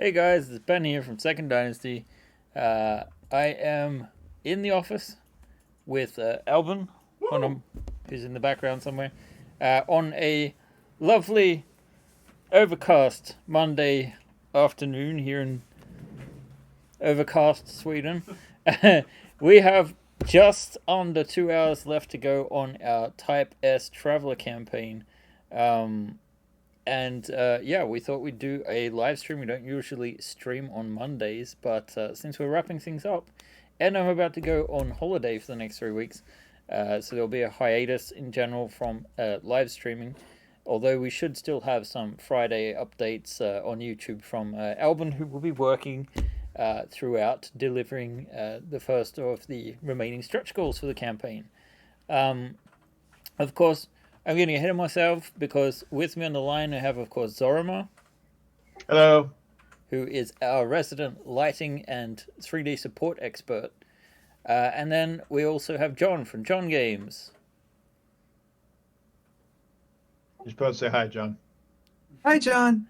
Hey guys, it's Ben here from Second Dynasty. I am in the office with Alvin, who's in the background somewhere, on a lovely overcast Monday afternoon here in overcast Sweden. We have just under 2 hours left to go on our Type S Traveler campaign. We thought we'd do a live stream. We don't usually stream on Mondays, but since we're wrapping things up, and I'm about to go on holiday for the next 3 weeks, so there'll be a hiatus in general from live streaming. Although we should still have some Friday updates on YouTube from Albin, who will be working throughout, delivering the first of the remaining stretch goals for the campaign. Of course, I'm getting ahead of myself because with me on the line I have, of course, Zorima. Hello. Who is our resident lighting and 3D support expert. And then we also have John from John Games. You're supposed to say hi, John. Hi, John.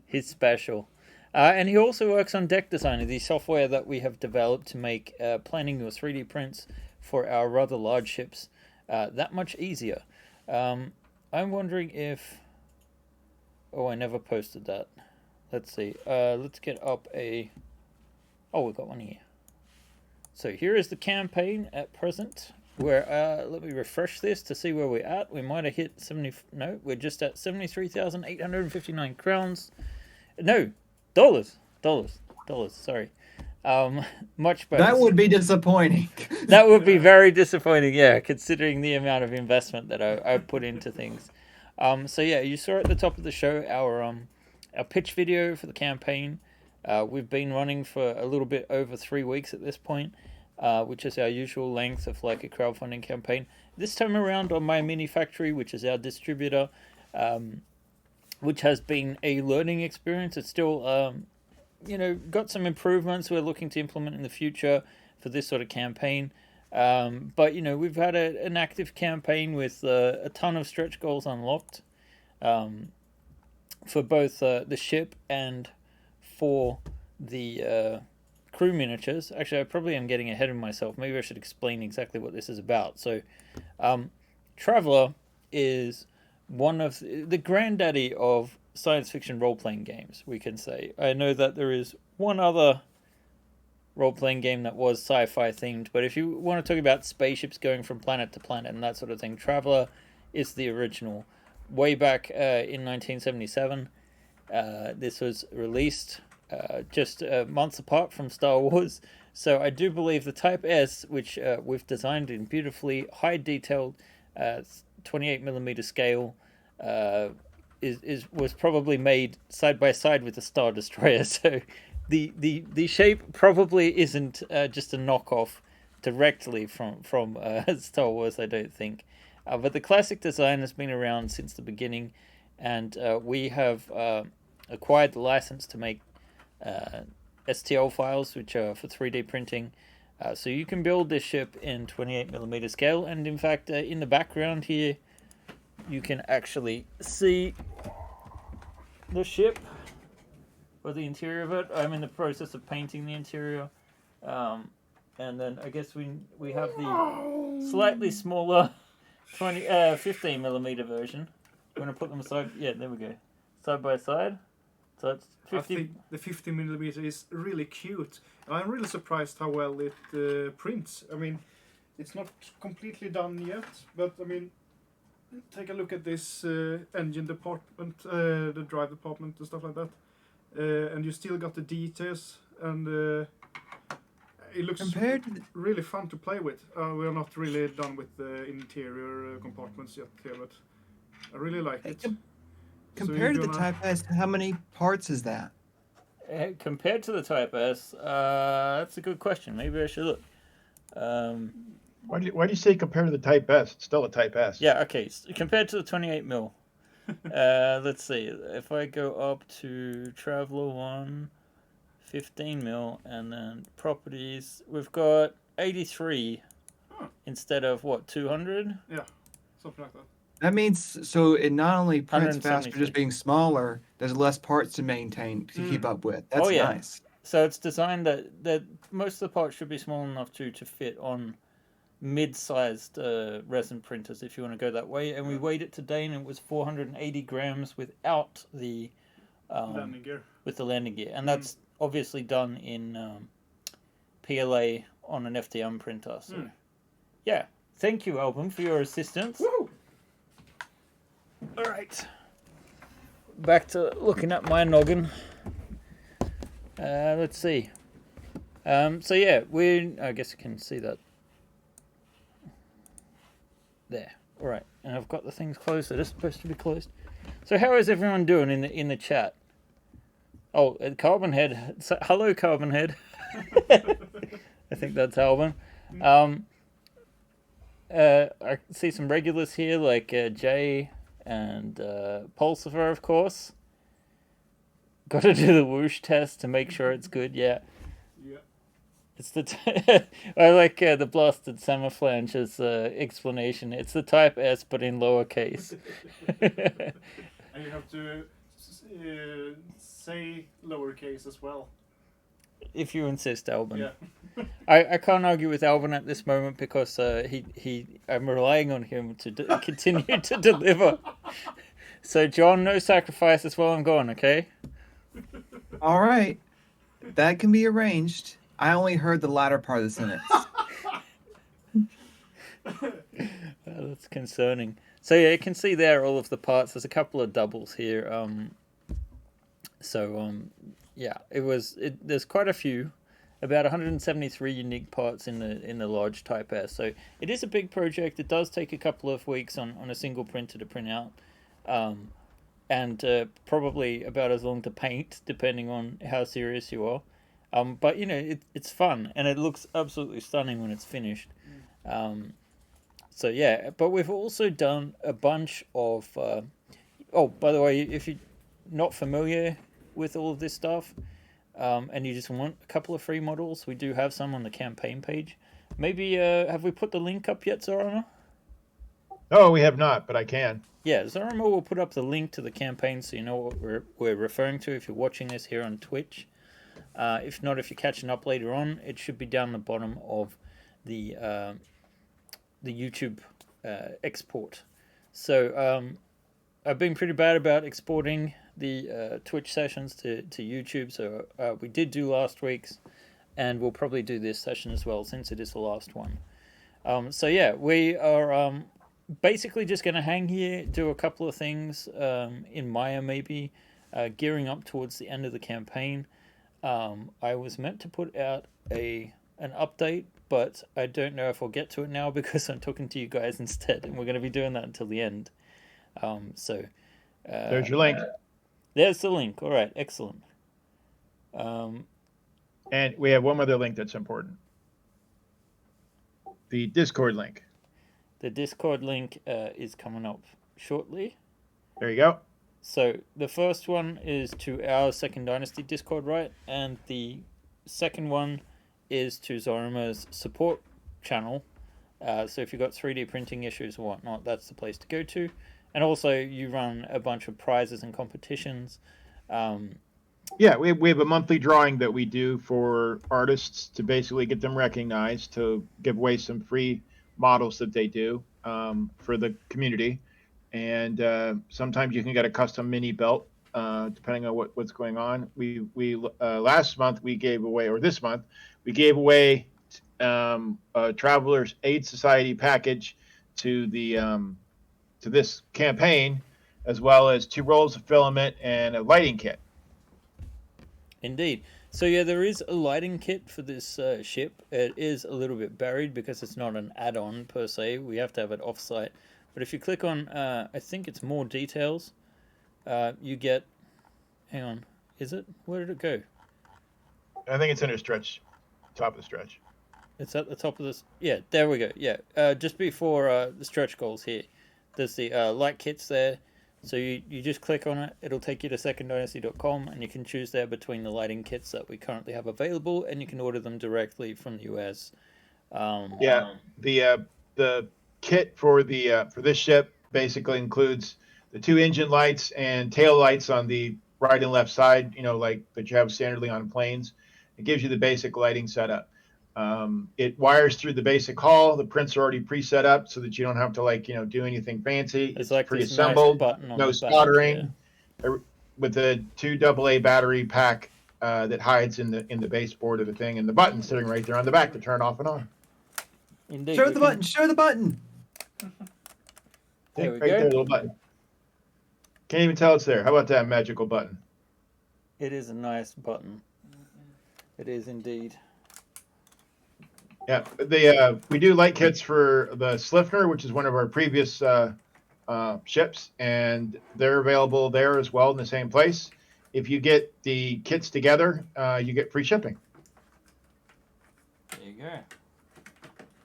He's special. And he also works on Deck Designer, the software that we have developed to make planning your 3D prints for our rather large ships that much easier. I'm wondering if... Oh, I never posted that. Let's see. Let's get up a... Oh, we've got one here. So here is the campaign at present. Where let me refresh this to see where we're at. We might have hit 70... No, we're just at 73,859 crowns. No, dollars. Sorry. Much better. That would be disappointing. That would be very disappointing, yeah, considering the amount of investment that I put into things. So yeah, you saw at the top of the show our pitch video for the campaign. We've been running for a little bit over 3 weeks at this point, which is our usual length of like a crowdfunding campaign. This time around on My Mini Factory, which is our distributor, which has been a learning experience. It's still got some improvements we're looking to implement in the future for this sort of campaign. But we've had an active campaign with a ton of stretch goals unlocked for both the ship and for the crew miniatures. Actually, I probably am getting ahead of myself. Maybe I should explain exactly what this is about. So, Traveler is one of the granddaddy of science fiction role-playing games, we can say. I know that there is one other role-playing game that was sci-fi themed, but if you want to talk about spaceships going from planet to planet and that sort of thing, Traveler is the original. Way back in 1977, this was released just months apart from Star Wars. So I do believe the Type S, which we've designed in beautifully high-detailed 28mm scale, was probably made side by side with the Star Destroyer. So the shape probably isn't just a knockoff directly from Star Wars, I don't think. But the classic design has been around since the beginning, and we have acquired the license to make STL files, which are for 3D printing. So you can build this ship in 28mm scale, and in fact, in the background here, you can actually see the ship or the interior of it. I'm in the process of painting the interior, and then I guess we have the slightly smaller 15mm version. I'm gonna put them aside. Yeah, there we go, side by side. So it's 50. I think the 50mm is really cute. I'm really surprised how well it prints. I mean, it's not completely done yet, but I mean, take a look at this engine department, the drive department and stuff like that. And you still got the details, and it looks really fun to play with. We're not really done with the interior compartments yet here, but I really like it. Compared to the Type S, how many parts is that? Compared to the Type S, that's a good question. Maybe I should look. Why do you say compared to the Type S? It's still a Type S. Yeah, okay. Compared to the 28mm. Let's see. If I go up to Traveler 1, 15mm, and then properties, we've got 83 instead of, what, 200? Yeah, something like that. That means so it not only prints faster, 173. just being smaller. There's less parts to maintain to keep up with. That's Oh yeah. nice. So it's designed that most of the parts should be small enough to fit on mid-sized resin printers if you want to go that way. And we weighed it today, and it was 480 grams without the Landing gear. with the landing gear, and that's obviously done in PLA on an FDM printer. So yeah, thank you, Alban, for your assistance. Woo! All right, back to looking at my noggin. Let's see. So yeah, I guess you can see that there. All right, and I've got the things closed that are supposed to be closed. So how is everyone doing in the chat? Oh, Carbon Head. So, hello, Carbon Head. I think that's Alban. I see some regulars here like Jay and Pulsifer, of course. Got to do the whoosh test to make sure it's good. Yeah. Yeah. It's I like the blasted Samaflange's explanation. It's the Type S, but in lowercase. And you have to say lowercase as well. If you insist, Alban. Yeah. I can't argue with Alban at this moment because I'm relying on him to continue to deliver. So, John, no sacrifices while I'm gone, okay? All right, that can be arranged. I only heard the latter part of the sentence. That's concerning. So yeah, you can see there all of the parts. There's a couple of doubles here. Yeah, there's quite a few, about 173 unique parts in the large Type S. So it is a big project. It does take a couple of weeks on a single printer to print out, and probably about as long to paint, depending on how serious you are. But you know, it's fun, and it looks absolutely stunning when it's finished. So yeah, but we've also done a bunch of. Oh, by the way, if you're not familiar with all of this stuff, and you just want a couple of free models, we do have some on the campaign page. Maybe have we put the link up yet, Zorama? Oh, we have not, but I can. Yeah, Zorama will put up the link to the campaign so you know what we're referring to if you're watching this here on Twitch. If not, if you're catching up later on, it should be down the bottom of the YouTube export. So I've been pretty bad about exporting the Twitch sessions to YouTube, so we did do last week's, and we'll probably do this session as well since it is the last one. So yeah, we are basically just going to hang here, do a couple of things in Maya maybe, gearing up towards the end of the campaign. I was meant to put out an update, but I don't know if I'll get to it now because I'm talking to you guys instead, and we're going to be doing that until the end. There's your link. There's the link. All right, excellent. And we have one other link that's important. The Discord link. The Discord link is coming up shortly. There you go. So the first one is to our Second Dynasty Discord, right? And the second one is to Zorama's support channel. So if you've got 3D printing issues or whatnot, that's the place to go to. And also, you run a bunch of prizes and competitions. Yeah, we have a monthly drawing that we do for artists to basically get them recognized, to give away some free models that they do for the community. And sometimes you can get a custom mini belt, depending on what's going on. We last month we gave away, or this month, we gave away a Travelers Aid Society package to the to this campaign, as well as 2 rolls of filament and a lighting kit. Indeed. So yeah, there is a lighting kit for this ship. It is a little bit buried because it's not an add-on per se. We have to have it off-site. But if you click on, I think it's more details, you get, hang on, is it? Where did it go? I think it's in a stretch, top of the stretch. It's at the top of this. Yeah, there we go. Yeah, just before the stretch goals here. There's the light kits there. So you just click on it. It'll take you to seconddynasty.com, and you can choose there between the lighting kits that we currently have available, and you can order them directly from the US. The kit for this ship, basically includes the 2 engine lights and tail lights on the right and left side, like that you have standardly on planes. It gives you the basic lighting setup. It wires through the basic hull. The prints are already pre-set up so that you don't have to do anything fancy. It's It's like this pre-assembled, nice button on no the back, soldering, with the 2 AA battery pack that hides in the baseboard of the thing, and the button sitting right there on the back to turn off and on. Indeed. Show the button. Show the button. There we Right go. there, little button. Can't even tell it's there. How about that magical button? It is a nice button. It is indeed. Yeah, we do light kits for the Slifner, which is one of our previous ships, and they're available there as well in the same place. If you get the kits together, you get free shipping. There you go.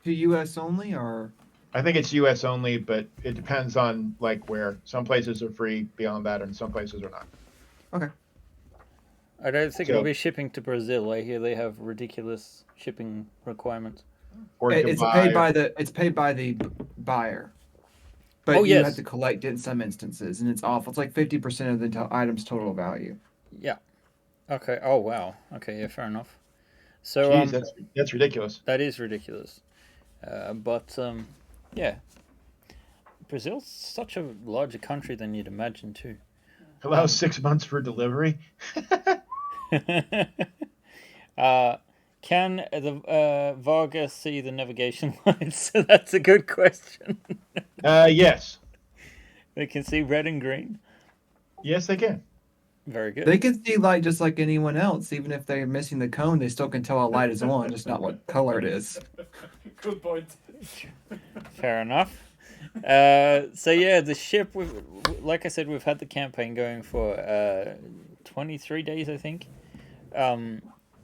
To U.S. only, or I think it's U.S. only, but it depends on where. Some places are free beyond that, and some places are not. okay. I don't think So- it'll be shipping to Brazil. I hear they have ridiculous shipping requirements. Or It's Dubai, paid by the buyer, but Oh, you yes. have to collect it in some instances, and it's awful. It's like 50% of the item's total value. Yeah. Okay. Oh wow. Okay. Yeah. Fair enough. So Jeez, that's ridiculous. that is ridiculous. But yeah, Brazil's such a larger country than you'd imagine too. Allows 6 months for delivery. Can the Vargas see the navigation lights? So that's a good question. Yes. They can see red and green. Yes, they can. Very good. They can see light just like anyone else. Even if they're missing the cone, they still can tell a light is on, just not what color it is. Good point. Fair enough. So yeah, the ship. Like I said, we've had the campaign going for 23 days, I think.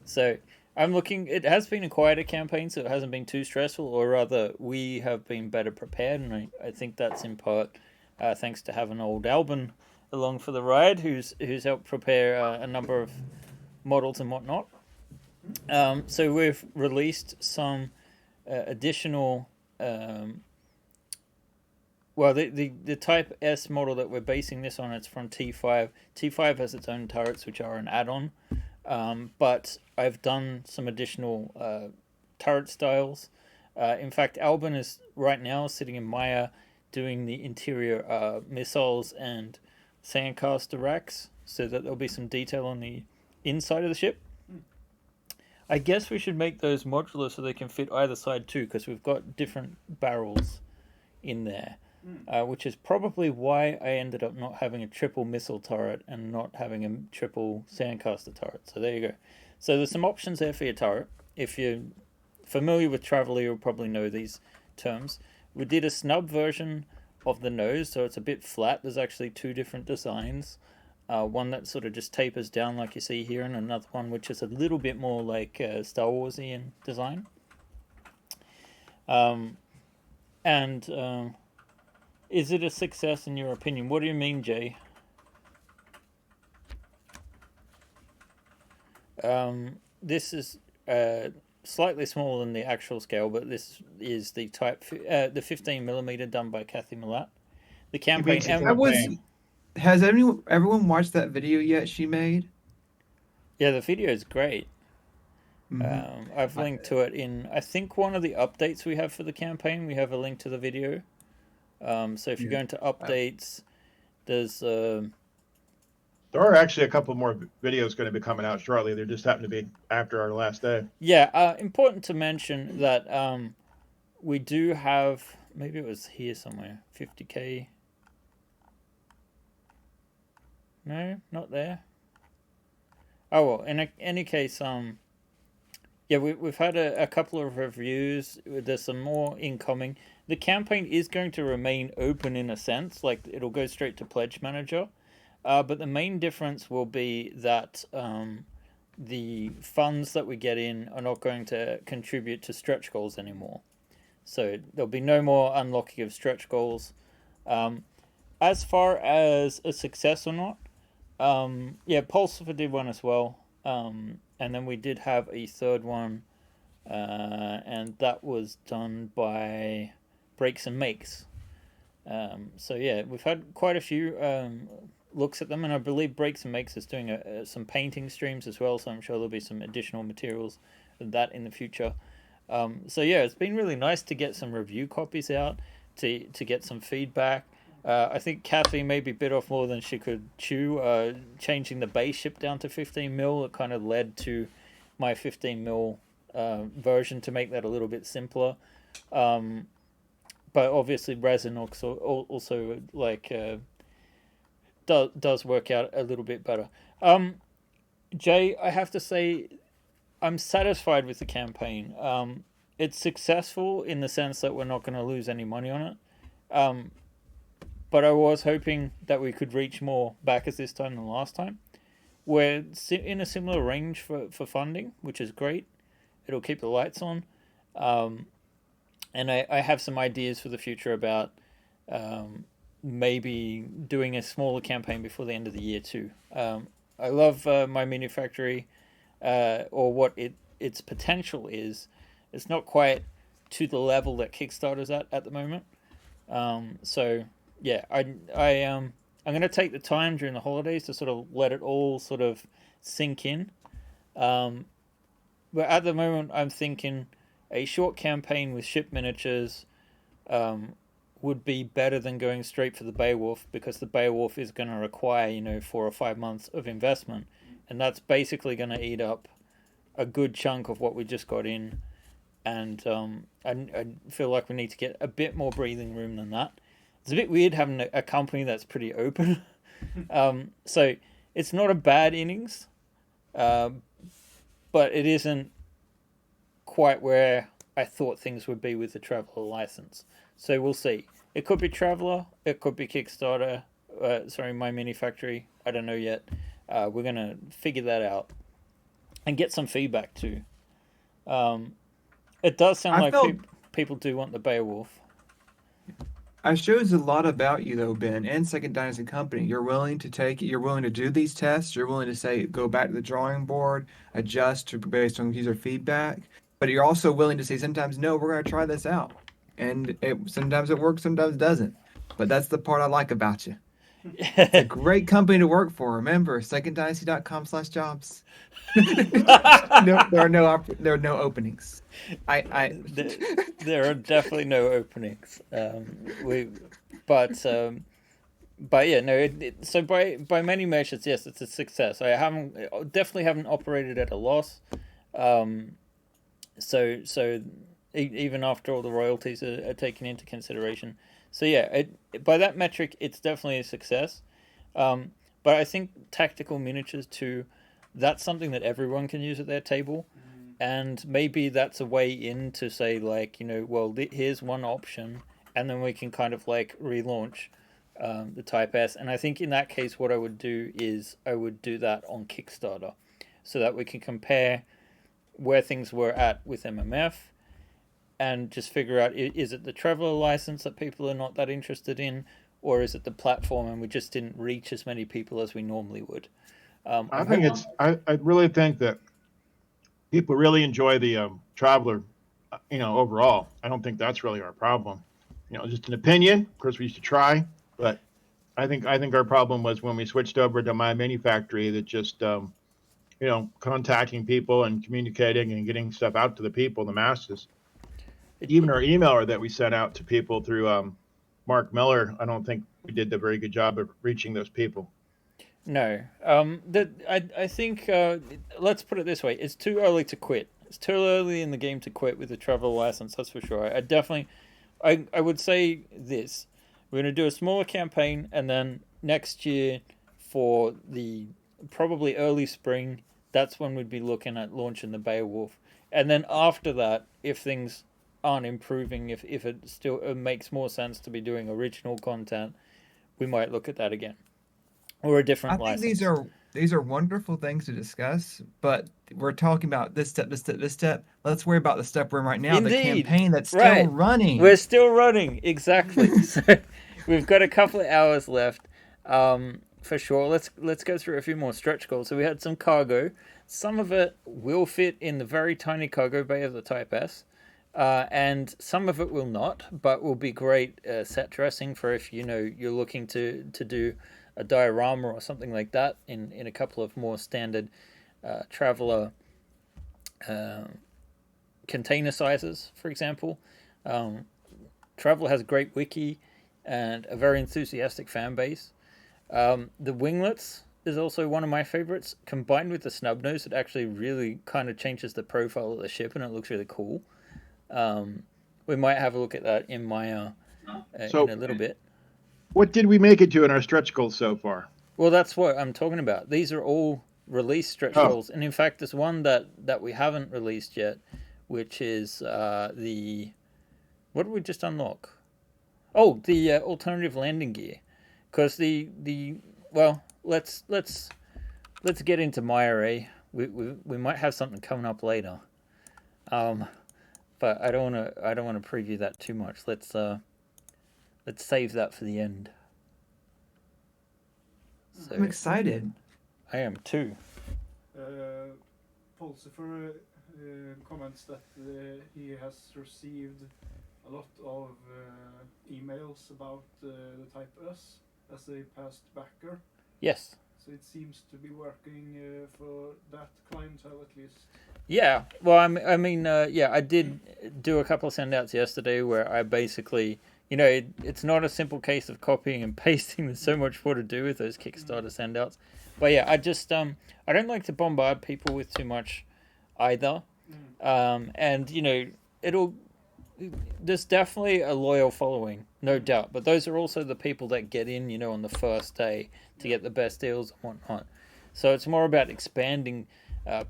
So I'm looking. It has been a quieter campaign, so it hasn't been too stressful. Or rather, we have been better prepared, and I think that's in part thanks to having old Albin along for the ride, who's helped prepare a number of models and whatnot. So we've released some additional. Well, the Type S model that we're basing this on, it's from T5. T5 has its own turrets, which are an add-on. But I've done some additional turret styles. In fact, Albin is right now sitting in Maya doing the interior missiles and sandcaster racks, so that there'll be some detail on the inside of the ship. I guess we should make those modular so they can fit either side too, because we've got different barrels in there. Which is probably why I ended up not having a triple missile turret and not having a triple sandcaster turret. So there you go. So there's some options there for your turret. If you're familiar with Traveler, you'll probably know these terms. We did a snub version of the nose, so it's a bit flat. There's actually 2 different designs. One that sort of just tapers down like you see here, and another one which is a little bit more like Star Warsian design. Is it a success in your opinion? What do you mean, Jay? This is slightly smaller than the actual scale, but this is the the 15mm done by Kathy Millat. The campaign. Has everyone watched that video yet she made? Yeah, the video is great. Mhm. I've linked to it in, I think, one of the updates we have for the campaign. We have a link to the video. So if you go into updates, there's There are actually a couple more videos going to be coming out shortly. They just happen to be after our last day. yeah, important to mention that we do have, maybe it was here somewhere, 50K. No, not there. Oh well, in any case, yeah, we've had a couple of reviews. There's some more incoming. The campaign is going to remain open in a sense, like it'll go straight to Pledge Manager. But the main difference will be that the funds that we get in are not going to contribute to stretch goals anymore. So there'll be no more unlocking of stretch goals. As far as a success or not, yeah, Pulsifer did one as well. And then we did have a third one, and that was done by Breaks and Makes. So yeah, we've had quite a few looks at them, and I believe Breaks and Makes is doing some painting streams as well. So I'm sure there'll be some additional materials of that in the future. So yeah, it's been really nice to get some review copies out, to get some feedback. I think Kathy maybe bit off more than she could chew. Changing the base ship down to 15 mil, it kind of led to my 15 mil version to make that a little bit simpler. But obviously resin also like does work out a little bit better. Jay, I have to say I'm satisfied with the campaign. It's successful in the sense that we're not going to lose any money on it. But I was hoping that we could reach more backers this time than last time. We're in a similar range for funding, which is great. It'll keep the lights on. And I have some ideas for the future about maybe doing a smaller campaign before the end of the year too. I love my mini factory, or what its potential is. It's not quite to the level that Kickstarter's at the moment. So yeah, I'm going to take the time during the holidays to sort of let it all sort of sink in. But at the moment, I'm thinking a short campaign with ship miniatures would be better than going straight for the Beowulf, because the Beowulf is going to require 4 or 5 months of investment, and that's basically going to eat up a good chunk of what we just got in. And I feel like we need to get a bit more breathing room than that. It's a bit weird having a company that's pretty open. So it's not a bad innings, but it isn't quite where I thought things would be with the Traveller license. So we'll see. It could be Traveller, it could be Kickstarter, my mini factory. I don't know yet. We're going to figure that out and get some feedback too. It does sound like people do want the Beowulf. It shows a lot about you, though, Ben, and Second Dynasty Company. You're willing to take it. You're willing to do these tests. You're willing to say, go back to the drawing board, adjust based on user feedback. But you're also willing to say, sometimes, no, we're going to try this out. And sometimes it works, sometimes it doesn't. But that's the part I like about you. It's a great company to work for. Remember, seconddynasty.com/jobs. No, there are no openings. There are definitely no openings. But yeah, no. So by many measures, yes, it's a success. I definitely haven't operated at a loss. So even after all the royalties are taken into consideration. So yeah, by that metric, it's definitely a success. But I think tactical miniatures too, that's something that everyone can use at their table. And maybe that's a way in to say, like, here's one option, and then we can kind of like relaunch the Type S. And I think in that case, what I would do is I would do that on Kickstarter, so that we can compare where things were at with MMF, and just figure out, is it the Traveller license that people are not that interested in, or is it the platform and we just didn't reach as many people as we normally would? I really think that people really enjoy the Traveller, overall. I don't think that's really our problem. Just an opinion. Of course, we used to try, but I think our problem was when we switched over to my mini factory, that just contacting people and communicating and getting stuff out to the people, the masses. Even our emailer that we sent out to people through Mark Miller, I don't think we did a very good job of reaching those people. No. I think, let's put it this way. It's too early to quit. It's too early in the game to quit with the Traveller license, that's for sure. I would say this. We're going to do a smaller campaign, and then next year for the probably early spring, that's when we'd be looking at launching the Beowulf. And then after that, if things aren't improving, if it still makes more sense to be doing original content, we might look at that again. Or a different license. I think these are wonderful things to discuss, but we're talking about this step. Let's worry about the step we're in right now. Indeed. The campaign that's still running. We're still running, exactly. So we've got a couple of hours left, for sure. Let's go through a few more stretch goals. So we had some cargo. Some of it will fit in the very tiny cargo bay of the Type S. and some of it will not, but will be great set dressing for if you're looking to do a diorama or something like that in a couple of more standard traveler container sizes, for example. Traveler has a great wiki and a very enthusiastic fan base. The winglets is also one of my favorites. Combined with the snub nose, it actually really kind of changes the profile of the ship, and it looks really cool. We might have a look at that in my So- in a little bit. What did we make it to in our stretch goals so far? Well, that's what I'm talking about. These are all release stretch Oh. goals, and in fact, there's one that we haven't released yet, which is the what did we just unlock? Oh, the alternative landing gear, because the well, let's get into Maya. We might have something coming up later, but I don't want to preview that too much. Let's save that for the end. So, I'm excited. I am too. Pulsifer comments that he has received a lot of emails about the Type S as a past backer. Yes. So it seems to be working for that clientele at least. Yeah. Well, I mean, yeah, I did do a couple of sendouts yesterday where I basically, it's not a simple case of copying and pasting. There's so much more to do with those Kickstarter sendouts. But yeah, I just, I don't like to bombard people with too much either. And, there's definitely a loyal following, no doubt. But those are also the people that get in, on the first day to get the best deals and whatnot. So it's more about expanding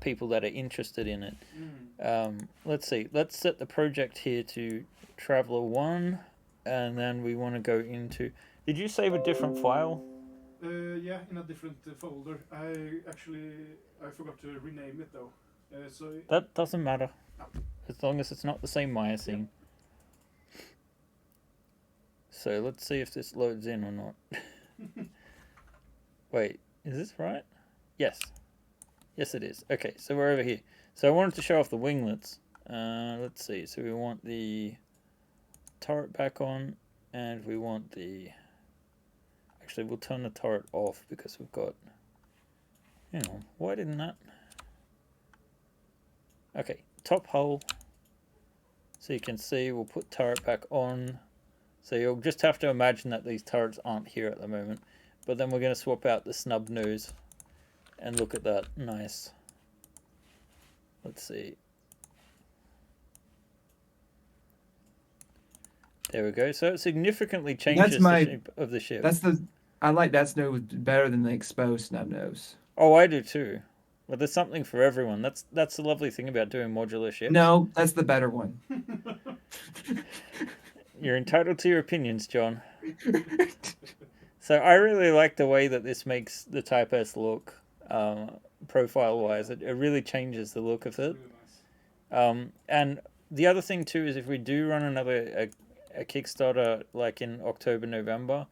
people that are interested in it. Let's see. Let's set the project here to Traveler 1. And then we want to go into... Did you save a different file? Yeah, in a different folder. I forgot to rename it though. That doesn't matter. As long as it's not the same Maya scene. So let's see if this loads in or not. Wait, is this right? Yes. Yes, it is. Okay, so we're over here. So I wanted to show off the winglets. Let's see. So we want the turret back on, and we want the... Actually, we'll turn the turret off because we've got... why didn't that... Okay, top hull. So you can see we'll put turret back on. So you'll just have to imagine that these turrets aren't here at the moment. But then we're going to swap out the snub nose. And look at that. Nice. Let's see. There we go. So it significantly changes the shape of the ship. I like that nose better than the exposed snub nose. Oh, I do too. But there's something for everyone. That's the lovely thing about doing modular ships. No, that's the better one. You're entitled to your opinions, John. So I really like the way that this makes the Type S look, profile-wise. It really changes the look of it. Really nice. And the other thing too is if we do run another a Kickstarter like in October, November,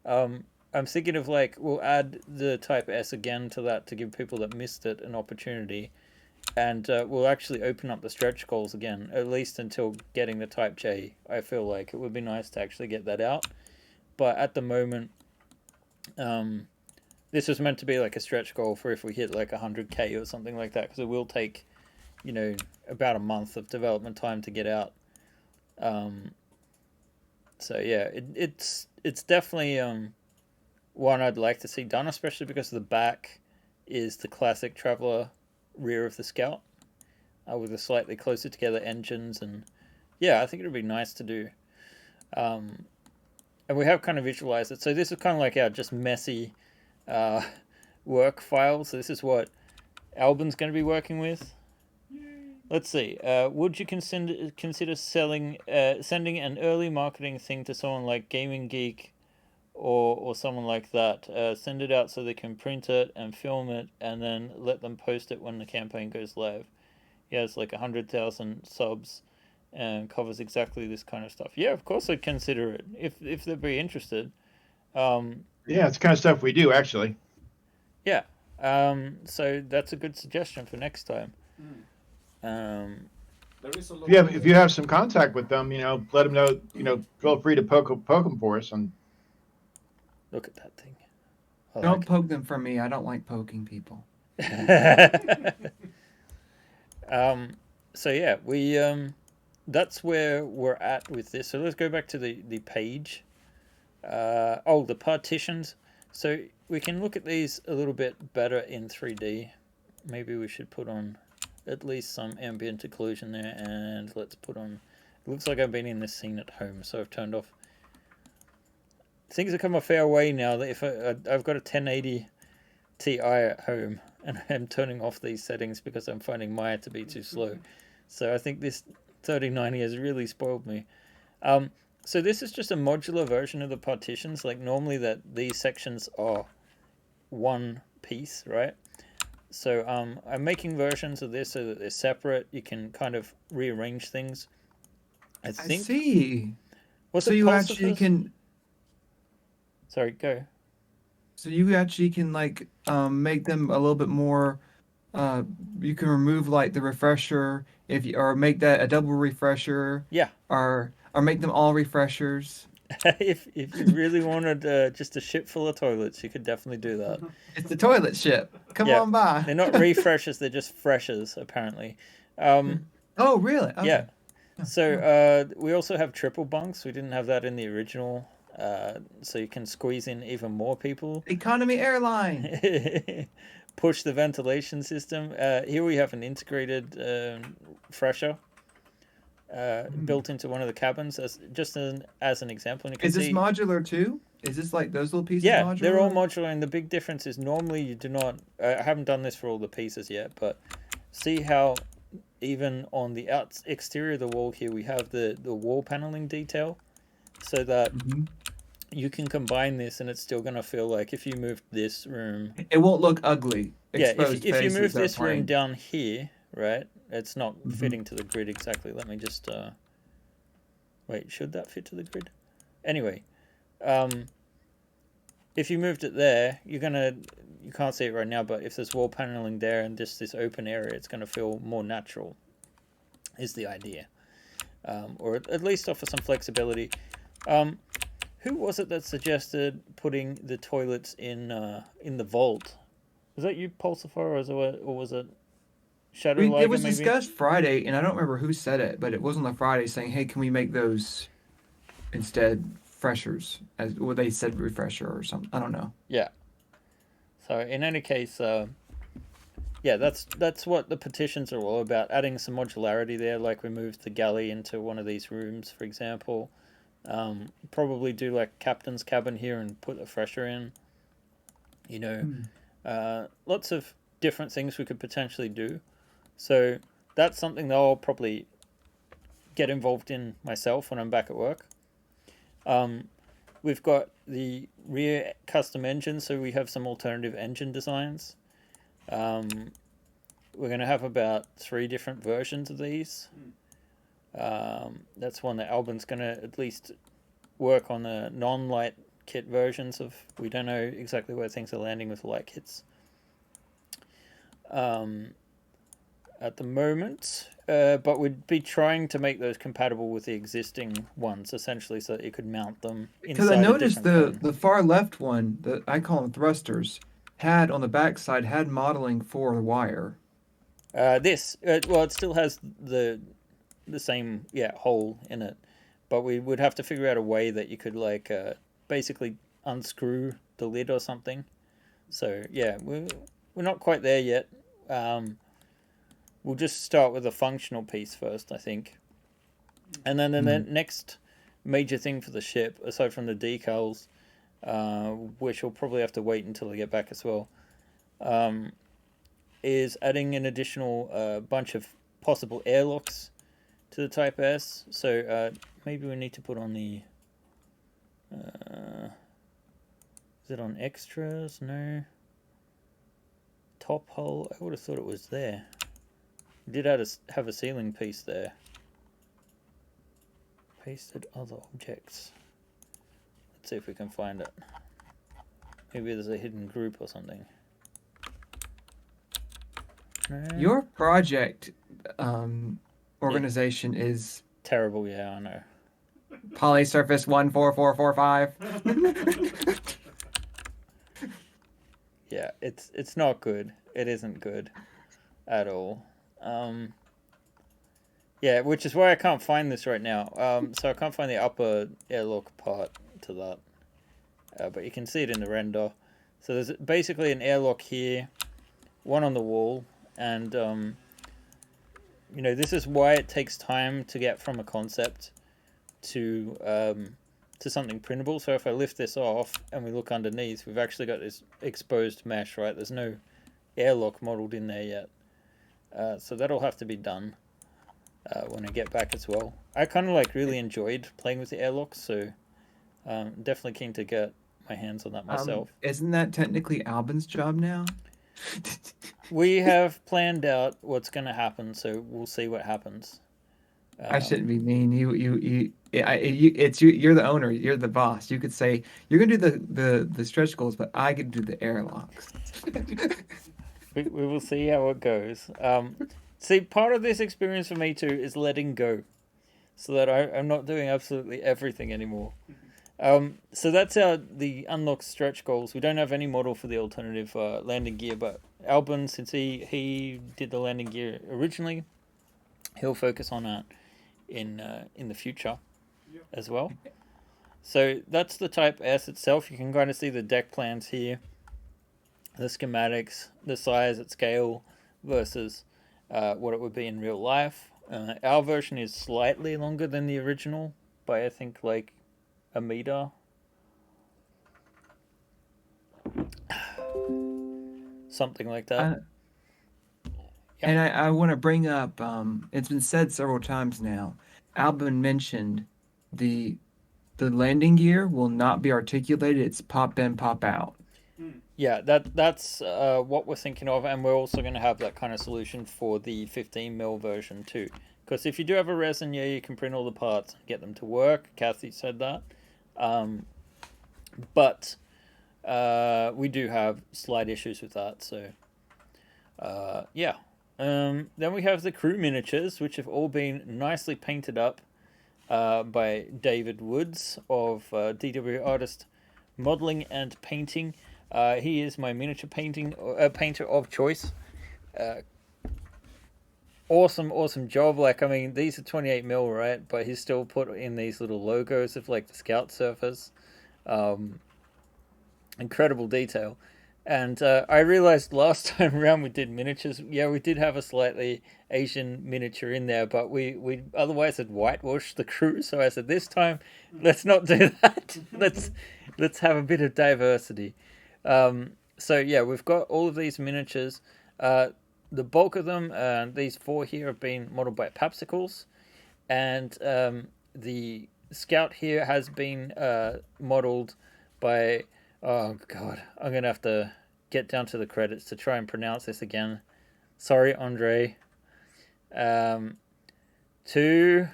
I'm thinking of we'll add the Type S again to that to give people that missed it an opportunity, and we'll actually open up the stretch goals again, at least until getting the Type J. I feel like it would be nice to actually get that out, but at the moment, this was meant to be like a stretch goal for if we hit like 100K or something like that, because it will take, about a month of development time to get out. So yeah, it's definitely one I'd like to see done, especially because the back is the classic Traveler rear of the Scout, with the slightly closer together engines, and yeah, I think it would be nice to do. And we have kind of visualized it. So this is kind of like our just messy work file. So this is what Albin's going to be working with. Let's see. Would you consider sending an early marketing thing to someone like Gaming Geek or someone like that? Send it out so they can print it and film it and then let them post it when the campaign goes live. He has like 100,000 subs and covers exactly this kind of stuff. Yeah, of course I'd consider it if they'd be interested. Yeah, it's the kind of stuff we do, actually. Yeah. So that's a good suggestion for next time. Then There is a lot. If you have some contact with them, let them know. Feel free to poke them for us. And Look at that thing. I Don't like poke them for me. I don't like poking people. it. So yeah, we that's where we're at with this. So let's go back to the page. The partitions. So we can look at these a little bit better in 3D. Maybe we should put on at least some ambient occlusion there, and let's put on. It looks like I've been in this scene at home, so I've turned off. Things have come a fair way now. That if I've got a 1080 Ti at home, and I'm turning off these settings because I'm finding Maya to be too slow. So I think this 3090 has really spoiled me. So this is just a modular version of the partitions. Like normally these sections are one piece, right? So I'm making versions of this so that they're separate. You can kind of rearrange things. I I think. see. Was So it you actually Pulsifers? can. Sorry, go. So you actually can make them a little bit more. You can remove like the refresher or make that a double refresher. Yeah. Or make them all refreshers. if you really wanted just a ship full of toilets, you could definitely do that. It's the toilet ship. Come Yeah. on by. They're not refreshers; they're just freshers, apparently. Oh, really? Okay. Yeah. So we also have triple bunks. We didn't have that in the original, so you can squeeze in even more people. Economy airline. Push the ventilation system. Here we have an integrated fresher built into one of the cabins, as an example. And you can Is this see, modular too? Is this like those little pieces yeah, modular? they're all modular, and the big difference is normally you do not. I haven't done this for all the pieces yet, but see how even on the exterior of the wall here we have the wall paneling detail, so that you can combine this and it's still going to feel like if you moved this room, it won't look ugly. yeah, Exposed if you move faces are this room plain. down here, right, it's not fitting to the grid exactly. Let me just wait, should that fit to the grid? Anyway, if you moved it there, you can't see it right now, but if there's wall paneling there and just this open area, it's going to feel more natural, is the idea. Or at least offer some flexibility. Who was it that suggested putting the toilets in the vault? Was that you, Pulsifer, or was it Shadow Liger, It was maybe? discussed Friday, and I don't remember who said it, but it was on the Friday saying, "Hey, can we make those instead freshers?" Or they said refresher or something. I don't know. Yeah. So in any case, yeah, that's what the petitions are all about. Adding some modularity there, like we moved the galley into one of these rooms, for example. Probably do like captain's cabin here and put a fresher in. Lots of different things we could potentially do. So that's something that I'll probably get involved in myself when I'm back at work. We've got the rear custom engine, so we have some alternative engine designs. We're going to have about 3 different versions of these. That's one that Albin's going to at least work on the non-light kit versions of. We don't know exactly where things are landing with light kits at the moment, but we'd be trying to make those compatible with the existing ones, essentially, so that you could mount them inside. Because I noticed the the far left one, I call them thrusters, had on the back side had modeling for the wire. It still has the same hole in it, but we would have to figure out a way that you could basically unscrew the lid or something. So yeah, we're not quite there yet. We'll just start with a functional piece first, I think, and then the next major thing for the ship, aside from the decals, which we'll probably have to wait until I get back as well, is adding an additional bunch of possible airlocks to the Type S. So maybe we need to put on the... is it on extras? No. Top hull? I would have thought it was there. We did have a ceiling piece there. Pasted other objects. Let's see if we can find it. Maybe there's a hidden group or something. No. Your project organization is Terrible, yeah, I know. polysurface 14445. Yeah, it's not good. It isn't good at all. Yeah, which is why I can't find this right now. So I can't find the upper airlock part to that. But you can see it in the render. So there's basically an airlock here, one on the wall, and you know, this is why it takes time to get from a concept to something printable. So if I lift this off and we look underneath, we've actually got this exposed mesh, right? There's no airlock modeled in there yet. So that'll have to be done when I get back as well. I kind of like really enjoyed playing with the airlocks, so definitely keen to get my hands on that myself. Isn't that technically Albin's job now? We have planned out what's going to happen, so we'll see what happens. I shouldn't be mean. It's you. You're the owner. You're the boss. You could say you're gonna do the stretch goals, but I could do the airlocks. We will see how it goes. See, part of this experience for me too is letting go, so that I'm not doing absolutely everything anymore. So that's the unlocked stretch goals. We don't have any model for the alternative landing gear, but Albin, since he did the landing gear originally, he'll focus on that in the future as well. So that's the Type S itself. You can kind of see the deck plans here, the schematics, the size at scale versus what it would be in real life. Our version is slightly longer than the original by I think like a meter. Something like that. And I want to bring up, it's been said several times now, Albin mentioned the landing gear will not be articulated, it's pop in, pop out. Yeah, that's what we're thinking of, and we're also going to have that kind of solution for the 15mm version too. Because if you do have a resin, yeah, you can print all the parts and get them to work. Kathy said that. But we do have slight issues with that, so yeah. Then we have the crew miniatures, which have all been nicely painted up by David Woods of DW Artist Modeling and Painting. He is my miniature painter of choice. Awesome job. Like, I mean, these are 28mm, right? But he's still put in these little logos of like the scout surfers. Incredible detail. And I realized last time around we did miniatures. Yeah, we did have a slightly Asian miniature in there, but we otherwise had whitewashed the crew. So I said, this time, let's not do that. let's have a bit of diversity. So yeah, we've got all of these miniatures. The bulk of them, these 4 here, have been modeled by Papsicles, and the Scout here has been modeled by. Oh god, I'm gonna have to get down to the credits to try and pronounce this again. Sorry, Andre. Where is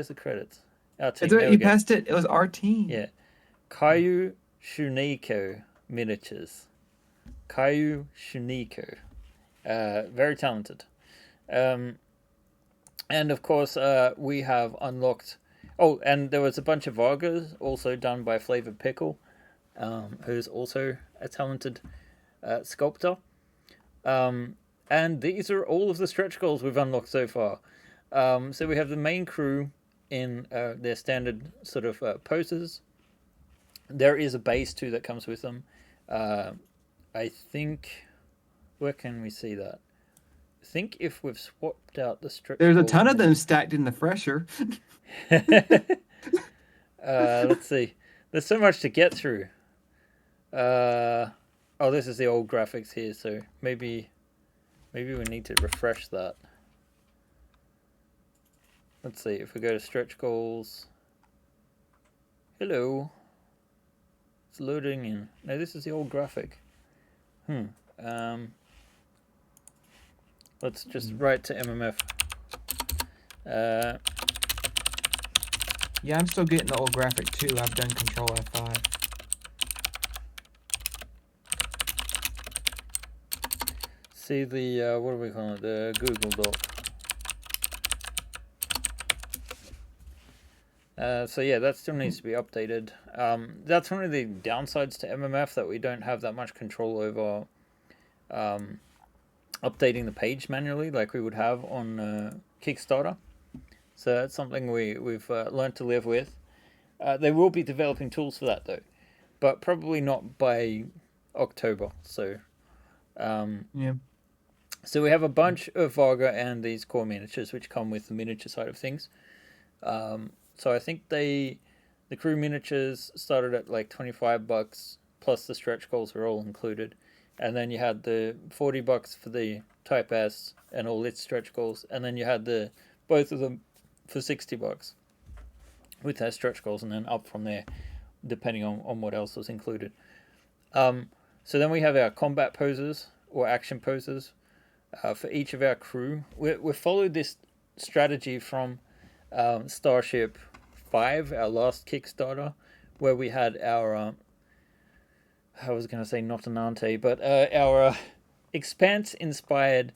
the credits? Our team. You passed it. It was our team. Yeah, Caillou Shuniko miniatures. Caillou Shuniko, very talented. And of course, we have unlocked. Oh, and there was a bunch of Vargas also done by Flavored Pickle, who's also a talented sculptor. And these are all of the stretch goals we've unlocked so far. So we have the main crew in their standard sort of poses. There is a base too that comes with them. I think, where can we see that? I think if we've swapped out the stretch. There's a ton of them stacked in the fresher. Let's see. There's so much to get through. Oh, this is the old graphics here, so maybe we need to refresh that. Let's see, if we go to stretch goals. Hello. It's loading in. No, this is the old graphic. Let's just write to MMF. Yeah, I'm still getting the old graphic too. I've done Control F5. see the what do we call it? The Google Doc. So yeah, that still needs to be updated. That's one of the downsides to MMF, that we don't have that much control over updating the page manually like we would have on Kickstarter. So that's something we've learned to live with. They will be developing tools for that though, but probably not by October. So Yeah. so we have a bunch of Varga and these core miniatures which come with the miniature side of things. So I think the crew miniatures started at like $25 plus the stretch goals are all included, and then you had the $40 for the Type S and all its stretch goals, and then you had the both of them for $60 with their stretch goals, and then up from there depending on what else was included. So then we have our combat poses or action poses for each of our crew. We followed this strategy from Starship 5, our last Kickstarter, where we had our I was going to say Notanante, but our Expanse inspired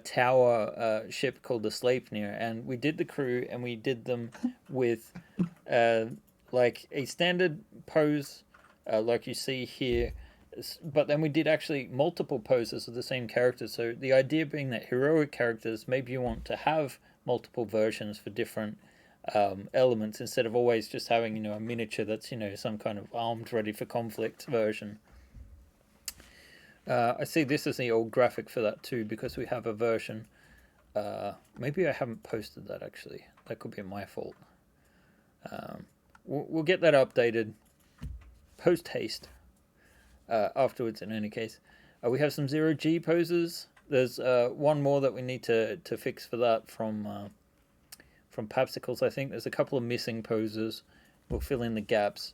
tower ship called the Sleipnir, and we did the crew and we did them with like a standard pose like you see here, but then we did actually multiple poses of the same characters. So the idea being that heroic characters, maybe you want to have multiple versions for different elements instead of always just having, you know, a miniature that's, you know, some kind of armed ready for conflict version. I see this is the old graphic for that too, because we have a version. Maybe I haven't posted that actually. That could be my fault. We'll get that updated post haste afterwards in any case. We have some 0G poses. There's one more that we need to fix for that from Papsicles, I think. There's a couple of missing poses. We'll fill in the gaps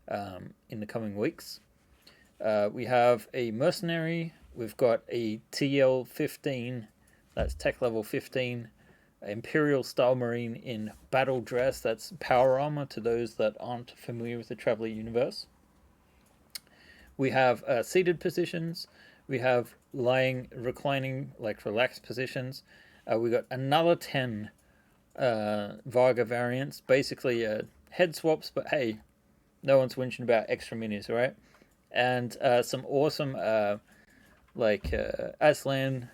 in the coming weeks. We have a mercenary. We've got a TL-15, that's tech level 15, Imperial style marine in battle dress. That's power armor to those that aren't familiar with the Traveller universe. We have seated positions. We have lying, reclining, like relaxed positions. We got another 10 Varga variants, basically head swaps, but hey, no one's whinging about extra minis, right? And some awesome Aslan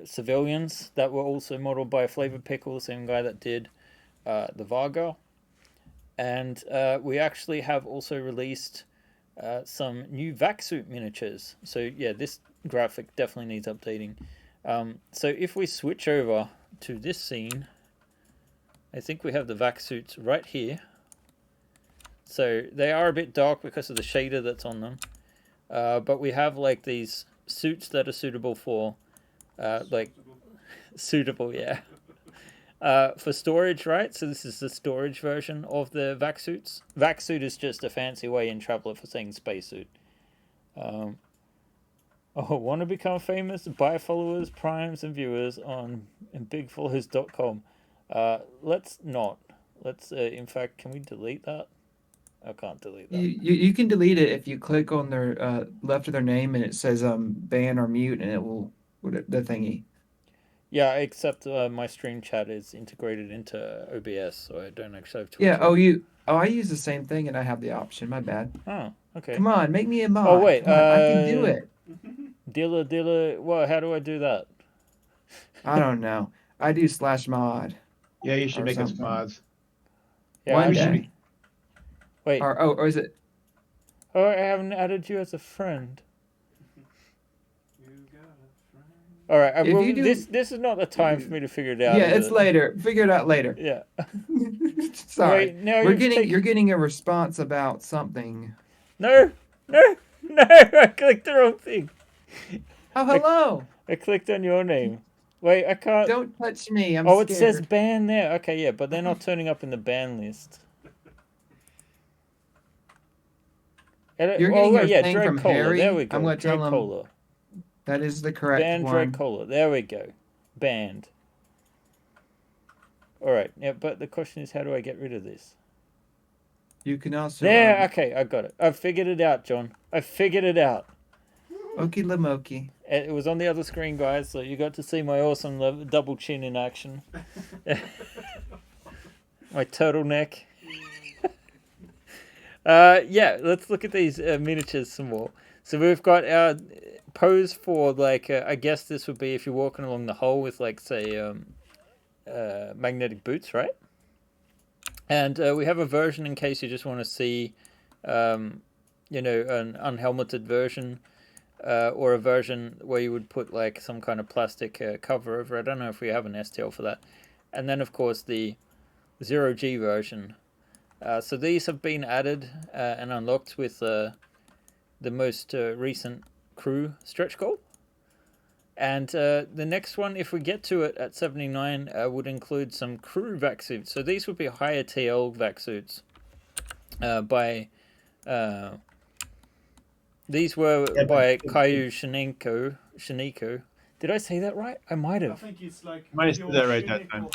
civilians that were also modeled by Flavor Pickle, the same guy that did the Varga. And we actually have also released some new vac-suit miniatures. So yeah, this graphic definitely needs updating. So if we switch over to this scene, I think we have the vac-suits right here. So they are a bit dark because of the shader that's on them. But we have like these suits that are suitable for suitable, yeah. For storage, right? So this is the storage version of the vac suits. Vac suit is just a fancy way in Traveller for saying spacesuit. Want to become famous? Buy followers, primes, and viewers on bigfollowers.com. Let's not. Let's, in fact, can we delete that? I can't delete that. You can delete it if you click on their left of their name and it says ban or mute, and it will the thingy. Yeah, except my stream chat is integrated into OBS, so I don't actually have Twitch. Yeah. I use the same thing, and I have the option. My bad. Oh, okay. Come on, make me a mod. Oh wait, Come on, I can do it. Dilla. Well, how do I do that? I don't know. I do /mod. Yeah, you should Or make us something. mods. Yeah, One we day. should be- Wait. Or is it? Oh, I haven't added you as a friend. All right. If Well, you do- this is not the time for me to figure it out. Yeah, is it's it? later. Figure it out later. Yeah. Sorry. Wait, no, You're getting a response about something. No. I clicked the wrong thing. Oh, hello. I clicked on your name. Wait, I can't. Don't touch me. I'm it scared. says ban there. Okay, yeah, but they're not turning up in the ban list. You're getting a thing Dread from Cola. Harry. There we go. I'm going to tell Dread him Cola. that is the correct Banned one. Dread Cola. There we go. Banned. All right. Yeah, but the question is, how do I get rid of this? You can also There. Okay, I got it. I figured it out, John. I figured it out. Okie lamoki. It was on the other screen, guys, so you got to see my awesome double chin in action. My turtleneck. Yeah, let's look at these miniatures some more. So we've got our pose for, like, I guess this would be if you're walking along the hole with, like, say, magnetic boots, right? And we have a version in case you just want to see, you know, an unhelmeted version, or a version where you would put, like, some kind of plastic cover over. I don't know if we have an STL for that. And then, of course, the 0G version. So these have been added and unlocked with the most recent crew stretch goal. And the next one, if we get to it at 79, would include some crew vac suits. So these would be higher TL vac suits. These were by Caillou Shiniko. Did I say that right? I might I have. think it's like. Might have said that right that time.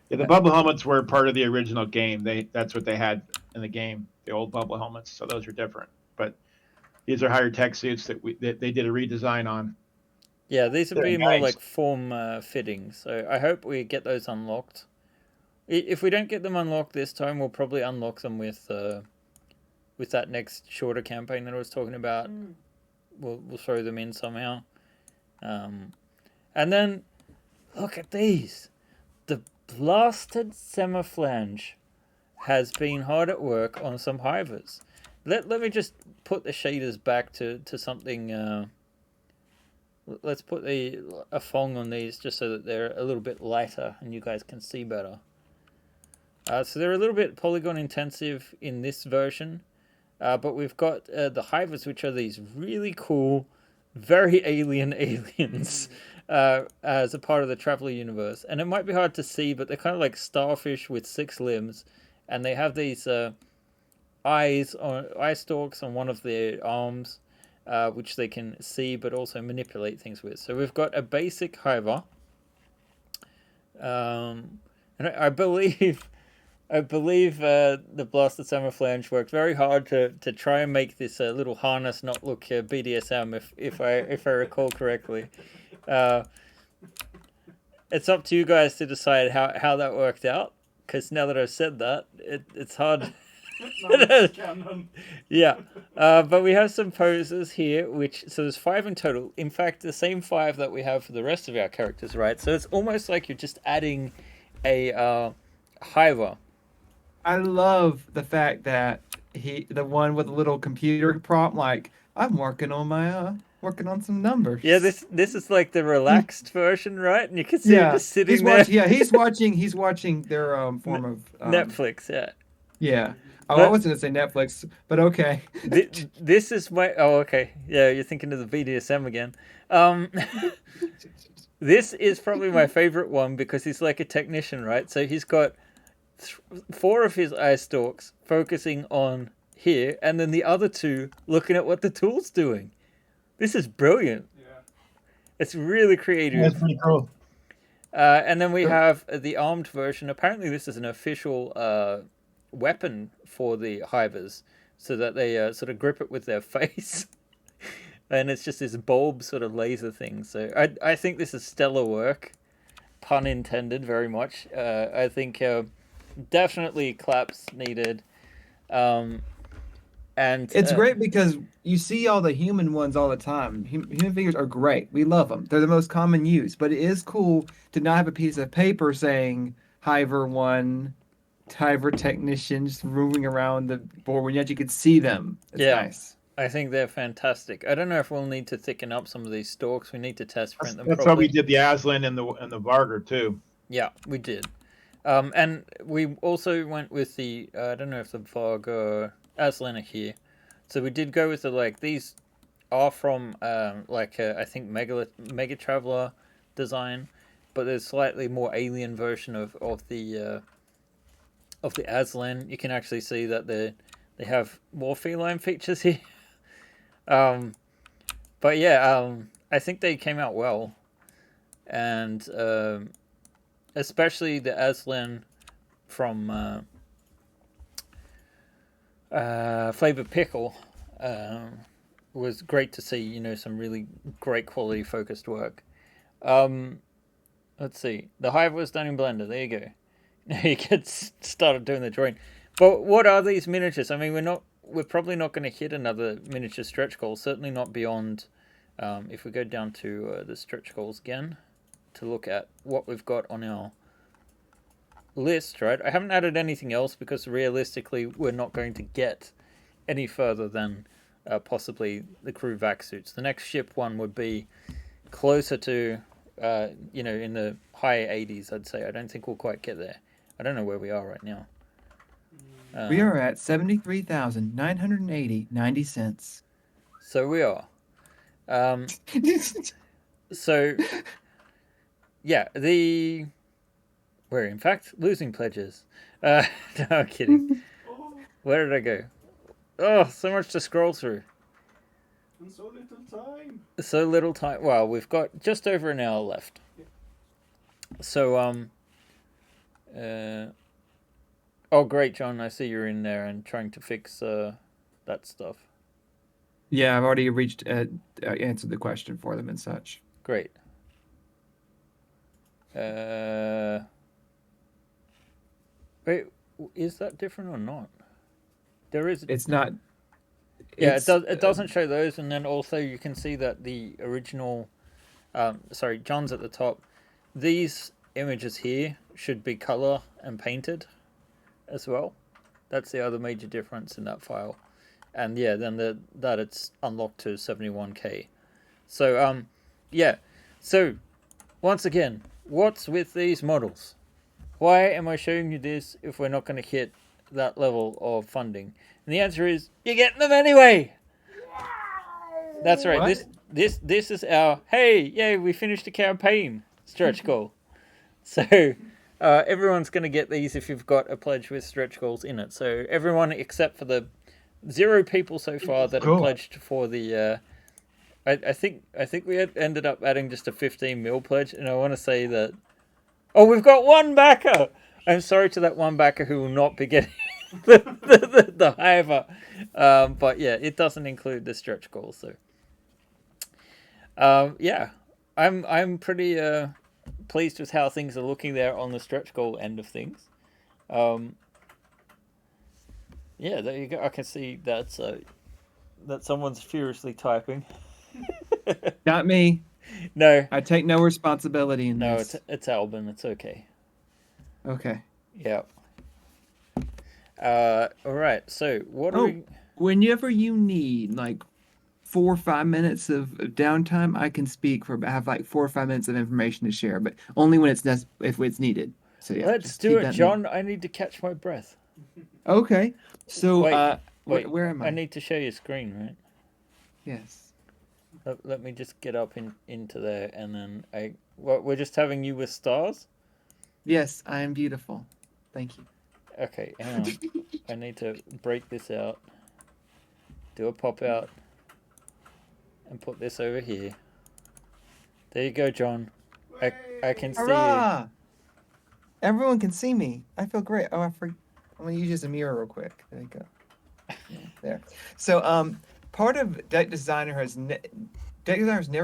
Yeah, the bubble helmets were part of the original game. That's what they had in the game, the old bubble helmets. So those are different. But these are higher tech suits that they did a redesign on. Yeah, these would be They're more nice. like form fittings. So I hope we get those unlocked. If we don't get them unlocked this time, we'll probably unlock them with that next shorter campaign that I was talking about. We'll throw them in somehow. And then look at these. The blasted semiflange has been hard at work on some hivers. Let me just put the shaders back to something. Let's put a fong on these just so that they're a little bit lighter and you guys can see better. So they're a little bit polygon intensive in this version, but we've got the hivers, which are these really cool, very alien aliens as a part of the Traveler universe. And it might be hard to see, but they're kind of like starfish with 6 limbs, and they have these eye stalks on one of their arms, which they can see but also manipulate things with. So we've got a basic hiver, and I believe the blasted semiflange worked very hard to try and make this little harness not look BDSM, if I recall correctly. It's up to you guys to decide how that worked out, because now that I've said that, it's hard. Yeah, but we have some poses here, so there's 5 in total. In fact, the same 5 that we have for the rest of our characters, right? So it's almost like you're just adding a hiver. I love the fact that the one with the little computer prompt, like, I'm working on some numbers. Yeah, this is like the relaxed version, right? And you can see him just sitting there. He's watching their form of Netflix. Yeah. Yeah. I was going to say Netflix, but okay. This is my. Oh, okay. Yeah, you're thinking of the BDSM again. This is probably my favorite one because he's like a technician, right? So he's got 4 of his eye stalks focusing on here, and then the other 2 looking at what the tool's doing. This is brilliant. Yeah. It's really creative. That's pretty cool. And then we have the armed version. Apparently this is an official weapon for the hivers, so that they sort of grip it with their face. And it's just this bulb sort of laser thing. So I think this is stellar work. Pun intended, very much. I think definitely claps needed. And it's great because you see all the human ones all the time. Human figures are great. We love them. They're the most common use. But it is cool to not have a piece of paper saying Hiver 1, Hiver Technician, just moving around the board when yet you could see them. It's nice. I think they're fantastic. I don't know if we'll need to thicken up some of these stalks. We need to test print them. That's how we did the Aslan and the Varger too. Yeah, we did. And we also went with the I don't know if the Varger Aslan are here. So we did go with these are from I think Mega Traveler design, but there's slightly more alien version of the Aslan. You can actually see that they have more feline features here. But yeah, I think they came out well, and especially the Aslan from Flavor Pickle. was great to see. Some really great quality focused work. Let's see. The hive was done in Blender. There you go. Now you get started doing the drawing. But what are these miniatures? I mean, we're probably not going to hit another miniature stretch goal. Certainly not beyond. If we go down to the stretch goals again to look at what we've got on our list, right? I haven't added anything else because realistically we're not going to get any further than possibly the crew vac suits. The next ship one would be closer to, in the high 80s, I'd say. I don't think we'll quite get there. I don't know where we are right now. We are at 73,980.90 cents. So we are. So, yeah, we're in fact losing pledges. No, I'm kidding. Where did I go? Oh, so much to scroll through. And so little time. So little time. Well, we've got just over an hour left. So, oh, great, John. I see you're in there and trying to fix that stuff. Yeah, I've already answered the question for them and such. Great. Wait, is that different or not? There is. It's not. Yeah, it doesn't show those, and then also you can see that the original. Sorry, John's at the top. These images here should be color and painted, as well. That's the other major difference in that file, and yeah, then that it's unlocked to 71K. So yeah. So once again, what's with these models? Why am I showing you this if we're not going to hit that level of funding? And the answer is, you're getting them anyway. That's right. What? This is our, hey, yay, we finished a campaign stretch goal. So everyone's going to get these if you've got a pledge with stretch goals in it. So everyone except for the 0 people so far that have pledged for the. I think we had ended up adding just a 15 mil pledge, and I want to say that. Oh, we've got one backer. I'm sorry to that one backer who will not be getting the hiver. But yeah, it doesn't include the stretch goal. So yeah, I'm pretty pleased with how things are looking there on the stretch goal end of things. Yeah, there you go. I can see that someone's furiously typing. Not me. No, I take no responsibility in no, this. it's Albin. It's okay. Okay. Yeah. All right. So what are we? Whenever you need like 4 or 5 minutes of downtime, I can speak for have like 4 or 5 minutes of information to share, but only when if it's needed. So yeah, Let's just do keep it, that in John. I need to catch my breath. mind. Okay. So Wait, where am I? I need to show you screen, right? Yes. Let me just get up into there, and then we're just having you with stars. Yes, I am beautiful. Thank you. Okay, hang on. I need to break this out, do a pop out, and put this over here. There you go, John. I can see you. Hurrah! Everyone can see me. I feel great. Oh, I'm gonna use you as a mirror real quick. There you go. Yeah, there. So part of deck designer has never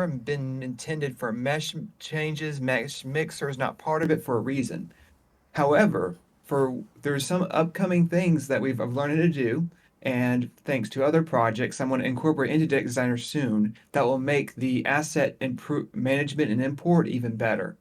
been intended for mesh changes. Mesh mixer is not part of it for a reason. However, there's some upcoming things that I've learned how to do, and thanks to other projects, I'm going to incorporate into deck designer soon that will make the asset management and import even better.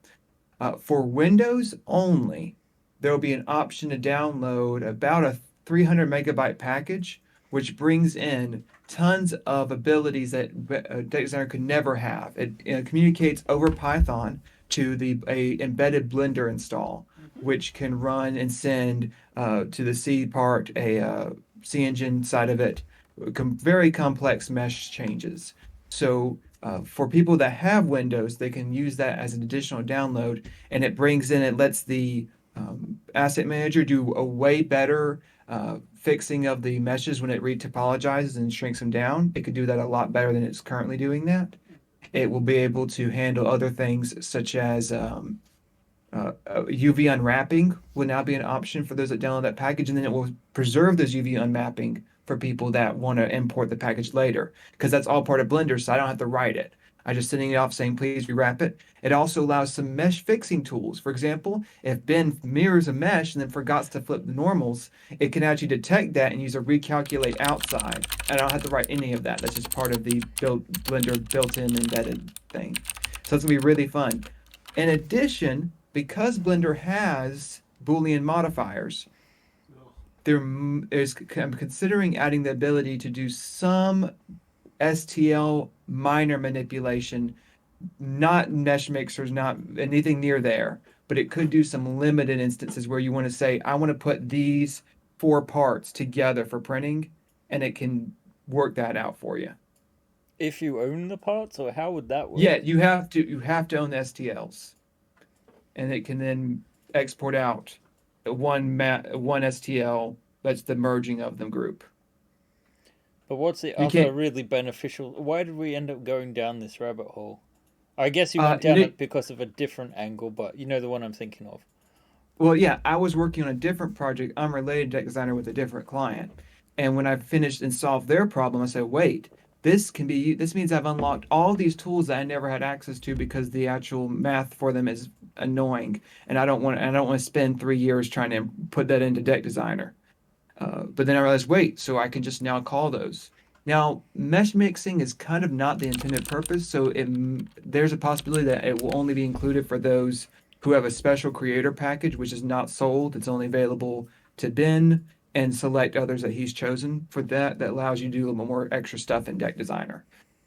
For Windows only, there will be an option to download about a 300 megabyte package, which brings in tons of abilities that Deck Designer could never have. It communicates over Python to a embedded Blender install, which can run and send to the C part, a C engine side of it, very complex mesh changes. So for people that have Windows, they can use that as an additional download, and it lets the asset manager do a way better fixing of the meshes when it retopologizes and shrinks them down. It could do that a lot better than it's currently doing that. It will be able to handle other things such as UV unwrapping will now be an option for those that download that package, and then it will preserve those UV unmapping for people that want to import the package later, because that's all part of Blender, so I don't have to write it. I just sending it off saying, please rewrap it. It also allows some mesh fixing tools. For example, if Ben mirrors a mesh and then forgets to flip the normals, it can actually detect that and use a recalculate outside. And I don't have to write any of that. That's just part of the Blender built-in embedded thing. So it's gonna be really fun. In addition, because Blender has Boolean modifiers, I'm considering adding the ability to do some STL minor manipulation, not mesh mixers, not anything near there, but it could do some limited instances where you want to say, I want to put these 4 parts together for printing, and it can work that out for you. If you own the parts, or how would that work? Yeah, you have to own the STLs, and it can then export out one STL that's the merging of them group. But what's the other really beneficial? Why did we end up going down this rabbit hole? I guess you went down it because of a different angle, but you know the one I'm thinking of. Well, yeah, I was working on a different project, unrelated tech designer with a different client. And when I finished and solved their problem, I said, wait, this means I've unlocked all these tools that I never had access to because the actual math for them is annoying. And I don't want to spend 3 years trying to put that into Deck Designer. But then I realized, wait, so I can just now call those. Now, mesh mixing is kind of not the intended purpose, so there's a possibility that it will only be included for those who have a special creator package, which is not sold. It's only available to Ben and select others that he's chosen for that allows you to do a little more extra stuff in Deck Designer.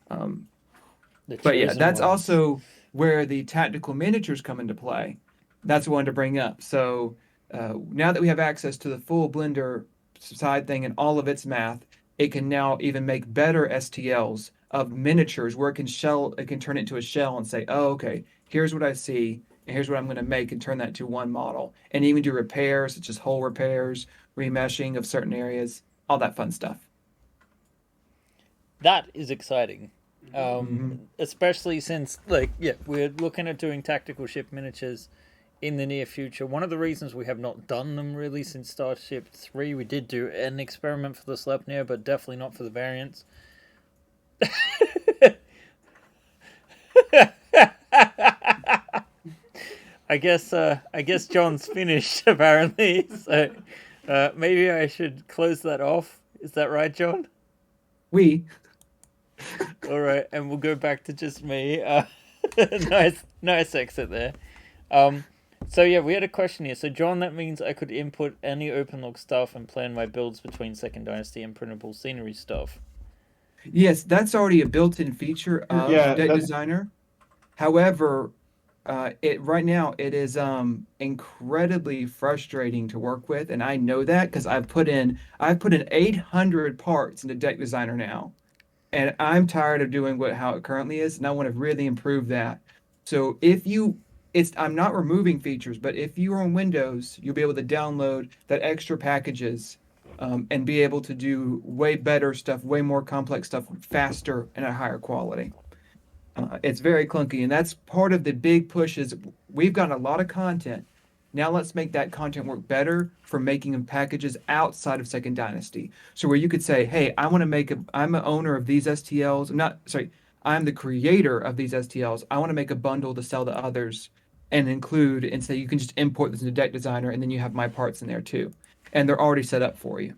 But yeah, that's also where the tactical miniatures come into play. That's one to bring up. So now that we have access to the full Blender side thing and all of its math, it can now even make better STLs of miniatures where it can turn it into a shell and say, oh, okay, here's what I see, and here's what I'm going to make and turn that to one model. And even do repairs, such as hull repairs, remeshing of certain areas, all that fun stuff. That is exciting. Especially since, we're looking at doing tactical ship miniatures in the near future. One of the reasons we have not done them really since Starship 3, we did do an experiment for the Sleipnir, but definitely not for the variants. I guess John's finished apparently, so maybe I should close that off. Is that right, John? All right, and we'll go back to just me. Nice exit there. So yeah, we had a question here. So John, that means I could input any OpenLog stuff and plan my builds between Second Dynasty and printable scenery stuff. Yes, that's already a built-in feature of Deck Designer. However, right now it is incredibly frustrating to work with, and I know that because I've put in 800 parts into Deck Designer now, and I'm tired of doing how it currently is, and I want to really improve that. So I'm not removing features, but if you're on Windows, you'll be able to download that extra packages and be able to do way better stuff, way more complex stuff faster and at higher quality. It's very clunky, and that's part of the big push is we've got a lot of content. Now let's make that content work better for making packages outside of Second Dynasty. So where you could say, hey, I'm an owner of these STLs. I'm the creator of these STLs. I want to make a bundle to sell to others and include, and say you can just import this into Deck Designer, and then you have my parts in there too. And they're already set up for you.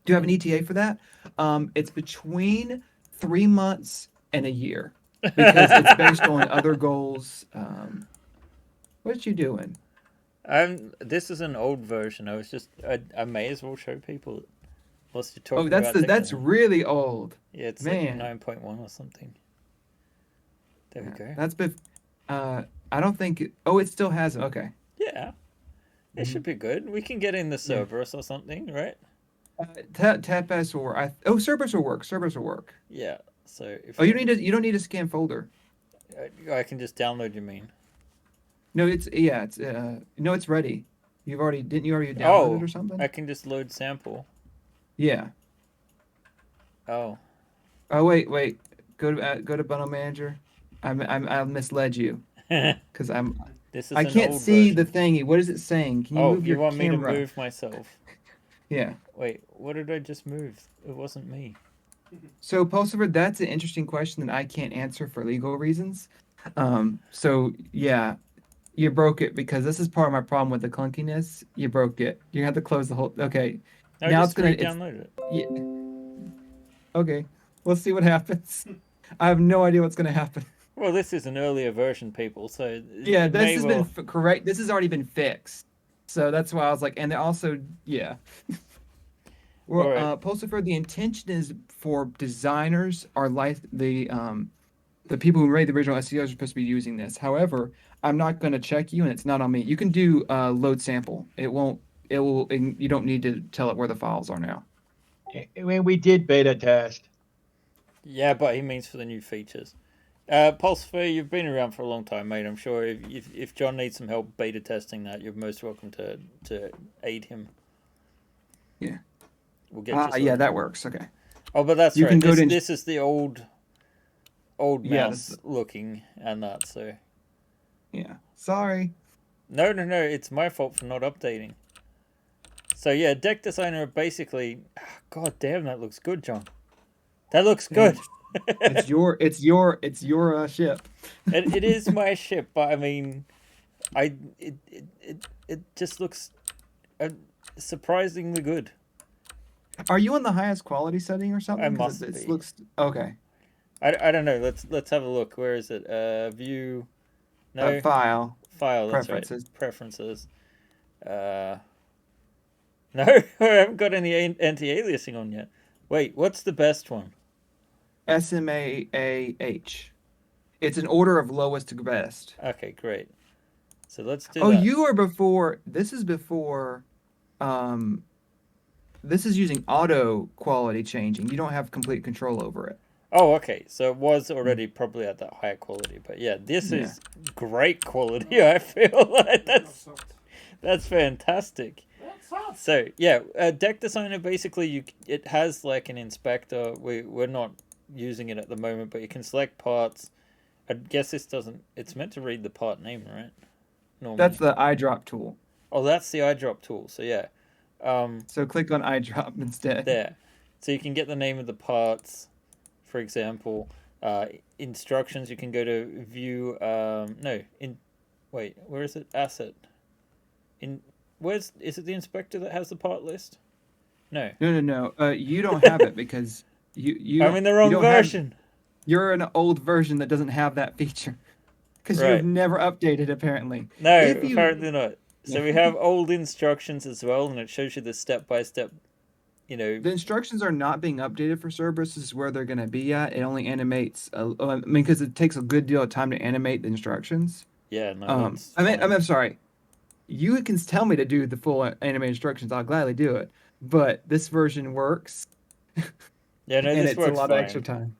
Do you have an ETA for that? It's between 3 months and a year because it's based on other goals. What you doing? This is an old version. I may as well show people. What's you talking about? That's really old. Yeah, it's like 9.1 or something. There we go. That's I don't think. It still has. Okay. Yeah, it should be good. We can get in the Cerberus or something, right? Tapes will work. Cerberus will work. Cerberus will work. Yeah. So if you don't need a scan folder. I can just download. You mean? No, it's ready. Didn't you already download it or something? I can just load sample. Yeah. Oh, wait. Go to Bundle Manager. I misled you because I can't see the thingy. What is it saying? Can you move your camera? You want me to move myself? Yeah. Wait, what did I just move? It wasn't me. So, Pulsifer, that's an interesting question that I can't answer for legal reasons. So yeah, you broke it because this is part of my problem with the clunkiness. You broke it. You have to close the whole. Okay, No, now it's just gonna. It's re-download it. yeah. Okay, we'll see what happens. I have no idea what's gonna happen. Well, this is an earlier version, people, so Yeah, it this may has been well. correct. This has already been fixed. So that's why I was like, and also, yeah. All Well, right. Pulsifer, the intention is for designers are like the people who made the original SEOs are supposed to be using this. However, I'm not going to check you, and it's not on me. You can do load sample. It won't. It will. You don't need to tell it where the files are now. I mean, we did beta test. Yeah, but he means for the new features. Pulsifer, you've been around for a long time, mate. I'm sure if John needs some help beta testing that, you're most welcome to aid him. Yeah. We'll get you Yeah, sorted. that works. Okay. Oh, but that's You right. can go This, to- this is the old Yeah, mouse looking and that. So Yeah. Sorry. no, it's my fault for not updating. So yeah, deck designer basically. God damn, that looks good, John. That looks good. It's your ship. It is my ship, but I mean, it just looks surprisingly good. Are you on the highest quality setting or something? I 'Cause must it be. looks okay. I don't know. Let's have a look. Where is it? View. No, File file. That's preferences. right. Preferences. No, I haven't got any anti-aliasing on yet. Wait, what's the best one? SMAAH. It's an order of lowest to best. Okay, great. So let's do Oh, that. you are before. This is before. This is using auto quality changing. You don't have complete control over it. Oh, okay. So it was already probably at that higher quality, but yeah, this Yeah. is great quality. I feel like that's fantastic. So yeah, deck designer basically it has like an inspector. We're not using it at the moment, but you can select parts. I guess this doesn't. It's meant to read the part name, right? Normally. That's the eyedrop tool. Oh, that's the eyedrop tool. So yeah, So click on eyedrop instead. there. So you can get the name of the parts, for example. Instructions. You can go to view. Wait, where is it? Asset. Is it the inspector that has the part list? No. No. You don't have it because you. I'm in the wrong you don't have- version. You're an old version that doesn't have that feature because Right. you've never updated apparently. No, If you- apparently not. So we have old instructions as well, and it shows you the step-by-step, The instructions are not being updated for Cerberus. This is where they're going to be at. It only animates. Because it takes a good deal of time to animate the instructions. Yeah, no, that's I'm fine. sorry. You can tell me to do the full animated instructions. I'll gladly do it. But this version works, Yeah, no, and this it's a works lot fine. of extra time.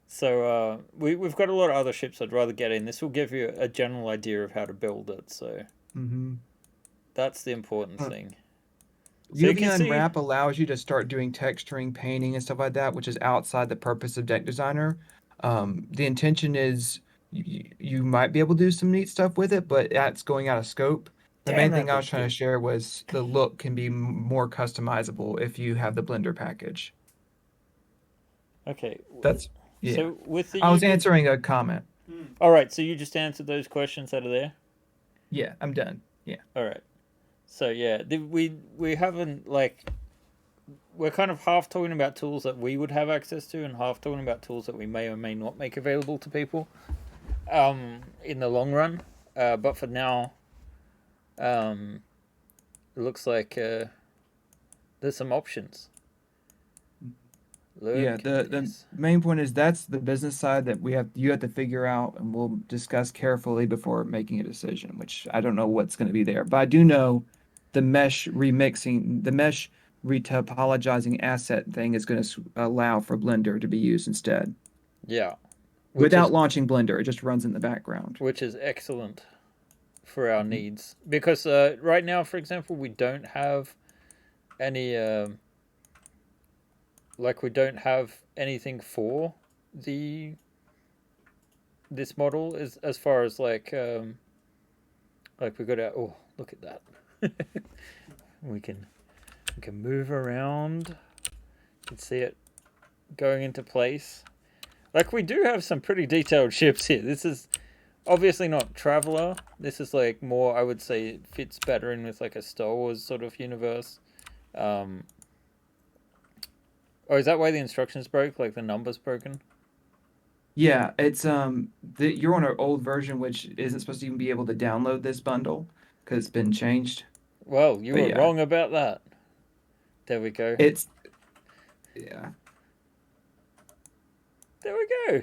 So we've got a lot of other ships I'd rather get in. This will give you a general idea of how to build it. So that's the important thing. So you UV can see- Unwrap allows you to start doing texturing, painting, and stuff like that, which is outside the purpose of Deck Designer. The intention is you might be able to do some neat stuff with it, but that's going out of scope. The Damn, main that thing I was looks trying good. to share was the look can be more customizable if you have the Blender package. Okay. That's yeah. So with the I was UV answering a comment. All right. So you just answered those questions out of there. Yeah, I'm done. Yeah. All right. So yeah, we haven't like we're kind of half talking about tools that we would have access to, and half talking about tools that we may or may not make available to people, in the long run. But for now, it looks like there's some options. Look Yeah, at the this. main point is that's the business side that you have to figure out, and we'll discuss carefully before making a decision, which I don't know what's going to be there. But I do know the mesh remixing, the mesh retopologizing asset thing is going to allow for Blender to be used instead. Yeah. Without launching Blender, it just runs in the background. Which is excellent for our needs. Because right now, for example, we don't have any... we don't have anything for this model as far as we got our... Oh, look at that. we can We can move around. You can see it going into place. Like, we do have some pretty detailed ships here. This is obviously not Traveler. This is like more, I would say, fits better in with like a Star Wars sort of universe. Oh, is that why the instructions broke? Like the numbers broken? Yeah, it's you're on an old version which isn't supposed to even be able to download this bundle because it's been changed. Well, you But were yeah. wrong about that. There we go. It's yeah. There we go.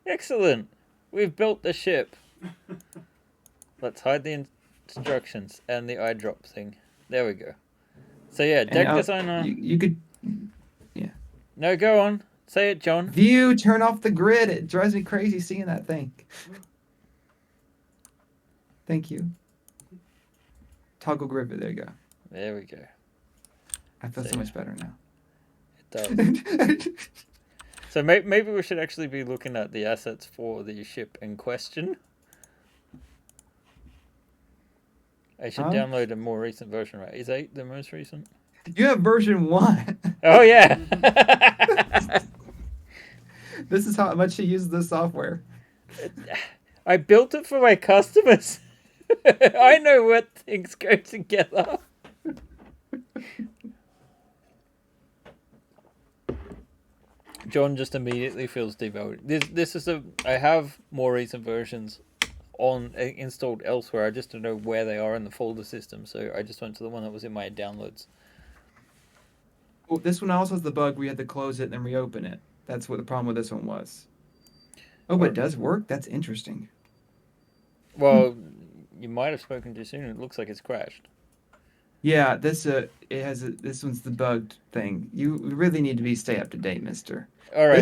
Excellent. We've built the ship. Let's hide the instructions and the eye drop thing. There we go. So yeah, deck And, designer. You could No, go on. Say it, John. view, turn off the grid. It drives me crazy seeing that thing. Thank you. Toggle grid. There you go. There we go. I feel so much better now. It does. So maybe we should actually be looking at the assets for the ship in question. I should download a more recent version, right? Is 8 the most recent? You have version 1. Oh, yeah. This is how much you use this software. I built it for my customers. I know what things go together. John just immediately feels devalued. This is I have more recent versions installed elsewhere. I just don't know where they are in the folder system, so I just went to the one that was in my downloads. Well, this one also has the bug where you had to close it and then reopen it. That's what the problem with this one was. Oh, but it does work? That's interesting. Well, you might have spoken too soon. It looks like it's crashed. Yeah, this this one's the bugged thing. You really need to stay up to date, mister. All right.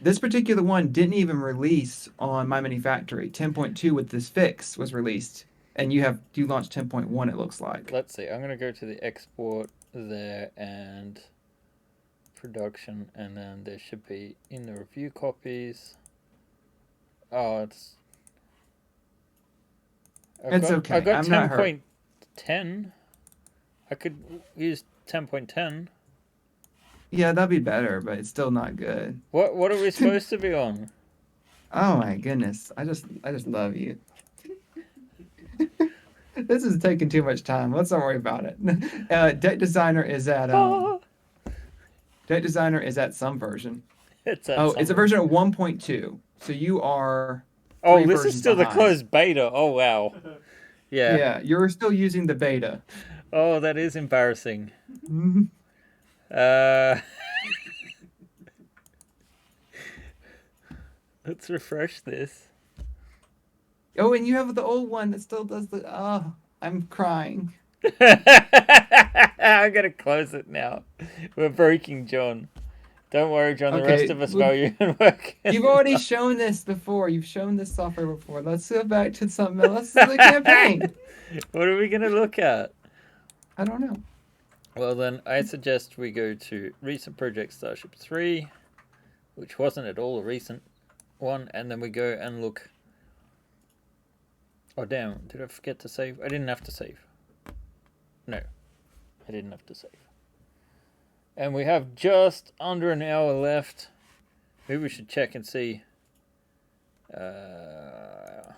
This particular one didn't even release on My Mini Factory. 10.2 with this fix was released, and you launched 10.1. It looks like. Let's see. I'm gonna go to the export there and production, and then there should be in the review copies. Oh, It's okay. I got I'm not hurt. 10.10. I could use 10.10. Yeah, that'd be better, but it's still not good. What are we supposed to be on? Oh my goodness! I just love you. This is taking too much time. Let's not worry about it. Deck Designer is at Deck Designer is at some version. It's a version of 1.2. So you are. Oh, 3 this is versions still behind. the closed beta. Oh wow. Yeah. Yeah, you're still using the beta. Oh, that is embarrassing. Let's refresh this. Oh, and you have the old one that still does the. Oh, I'm crying. I'm gonna close it now. We're breaking John. Don't worry, John. The Okay, rest of us know you can work. You've already shown this before. You've shown this software before. Let's go back to something else. Let's do the campaign. What are we gonna look at? I don't know. Well, then I suggest we go to recent project Starship 3, which wasn't at all a recent one, and then we go and look. Oh damn! Did I forget to save? I didn't have to save. No, I didn't have to save. And we have just under an hour left. Maybe we should check and see. No,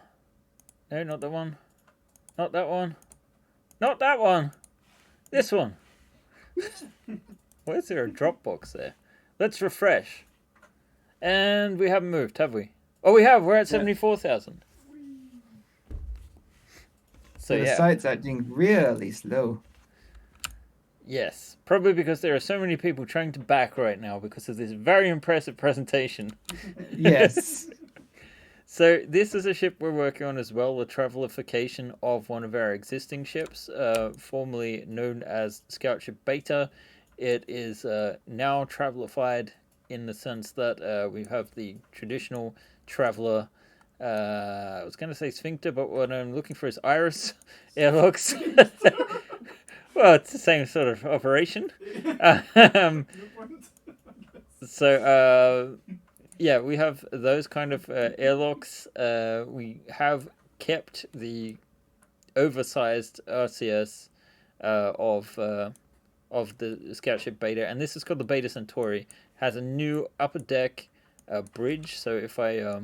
not that one. Not that one. Not that one. This one. Why is there a Dropbox there? Let's refresh. And we haven't moved, have we? Oh, we have. We're at 74,000. So The yeah. site's acting really slow. Yes, probably because there are so many people trying to back right now because of this very impressive presentation. Yes. So this is a ship we're working on as well, the travelification of one of our existing ships, formerly known as Scout Ship Beta. It is now travelified in the sense that we have the traditional traveler. I was going to say sphincter, but what I'm looking for is iris airlocks. Well, it's the same sort of operation. Yeah, we have those kind of airlocks. We have kept the oversized RCS of the scout ship Beta, and this is called the Beta Centauri. Has a new upper deck bridge. So if I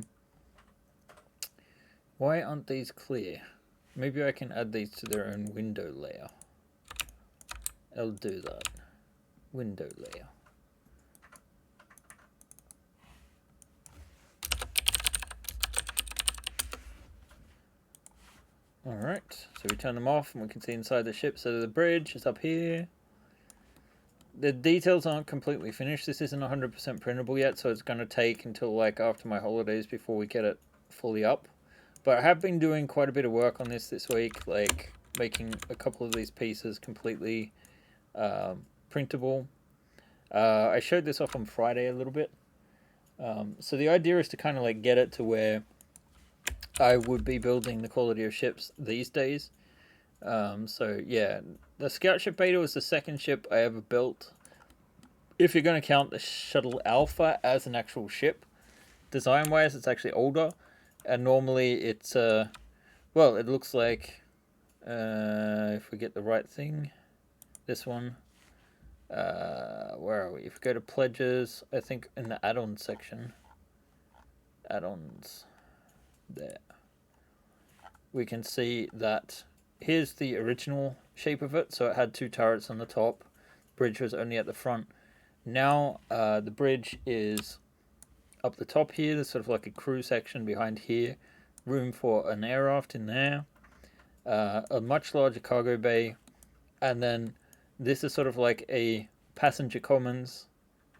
why aren't these clear? Maybe I can add these to their own window layer. I'll do that. Window layer. Alright, so we turn them off and we can see inside the ship. So the bridge is up here. The details aren't completely finished. This isn't 100% printable yet, so it's going to take until like after my holidays before we get it fully up. But I have been doing quite a bit of work on this week, like making a couple of these pieces completely printable. I showed this off on Friday a little bit. So the idea is to kind of like get it to where I would be building the quality of ships these days. So yeah, the Scout Ship Beta was the second ship I ever built. If you're going to count the Shuttle Alpha as an actual ship, design-wise, it's actually older. And normally it's, well, it looks like, if we get the right thing, this one, where are we? If we go to pledges, I think in the add-ons section, add-ons, there, we can see that here's the original shape of it. So it had two turrets on the top, bridge was only at the front. Now the bridge is up the top here. There's sort of like a crew section behind here, room for an air raft in there, a much larger cargo bay, and then this is sort of like a passenger commons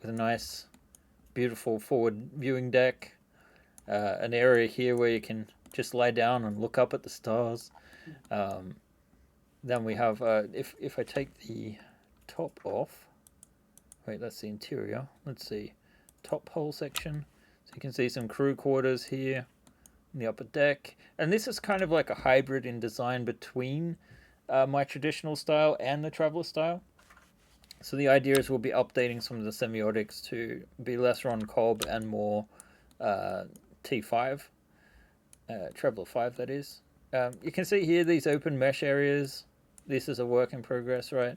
with a nice beautiful forward viewing deck, an area here where you can just lie down and look up at the stars. Then we have, if I take the top off, wait, that's the interior, let's see, top hull section, so you can see some crew quarters here in the upper deck, and this is kind of like a hybrid in design between my traditional style and the Traveller style. So the idea is we'll be updating some of the semiotics to be less Ron Cobb and more T5, Traveller 5 that is. You can see here these open mesh areas. This is a work in progress, right?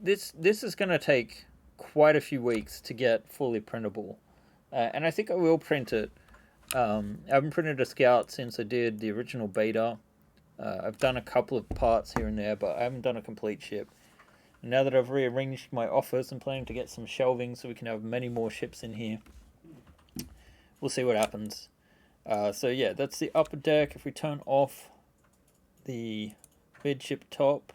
This is going to take quite a few weeks to get fully printable, and I think I will print it. I haven't printed a Scout since I did the original Beta. I've done a couple of parts here and there, but I haven't done a complete ship. And now that I've rearranged my office, I'm planning to get some shelving so we can have many more ships in here. We'll see what happens. So yeah, that's the upper deck. If we turn off the midship top,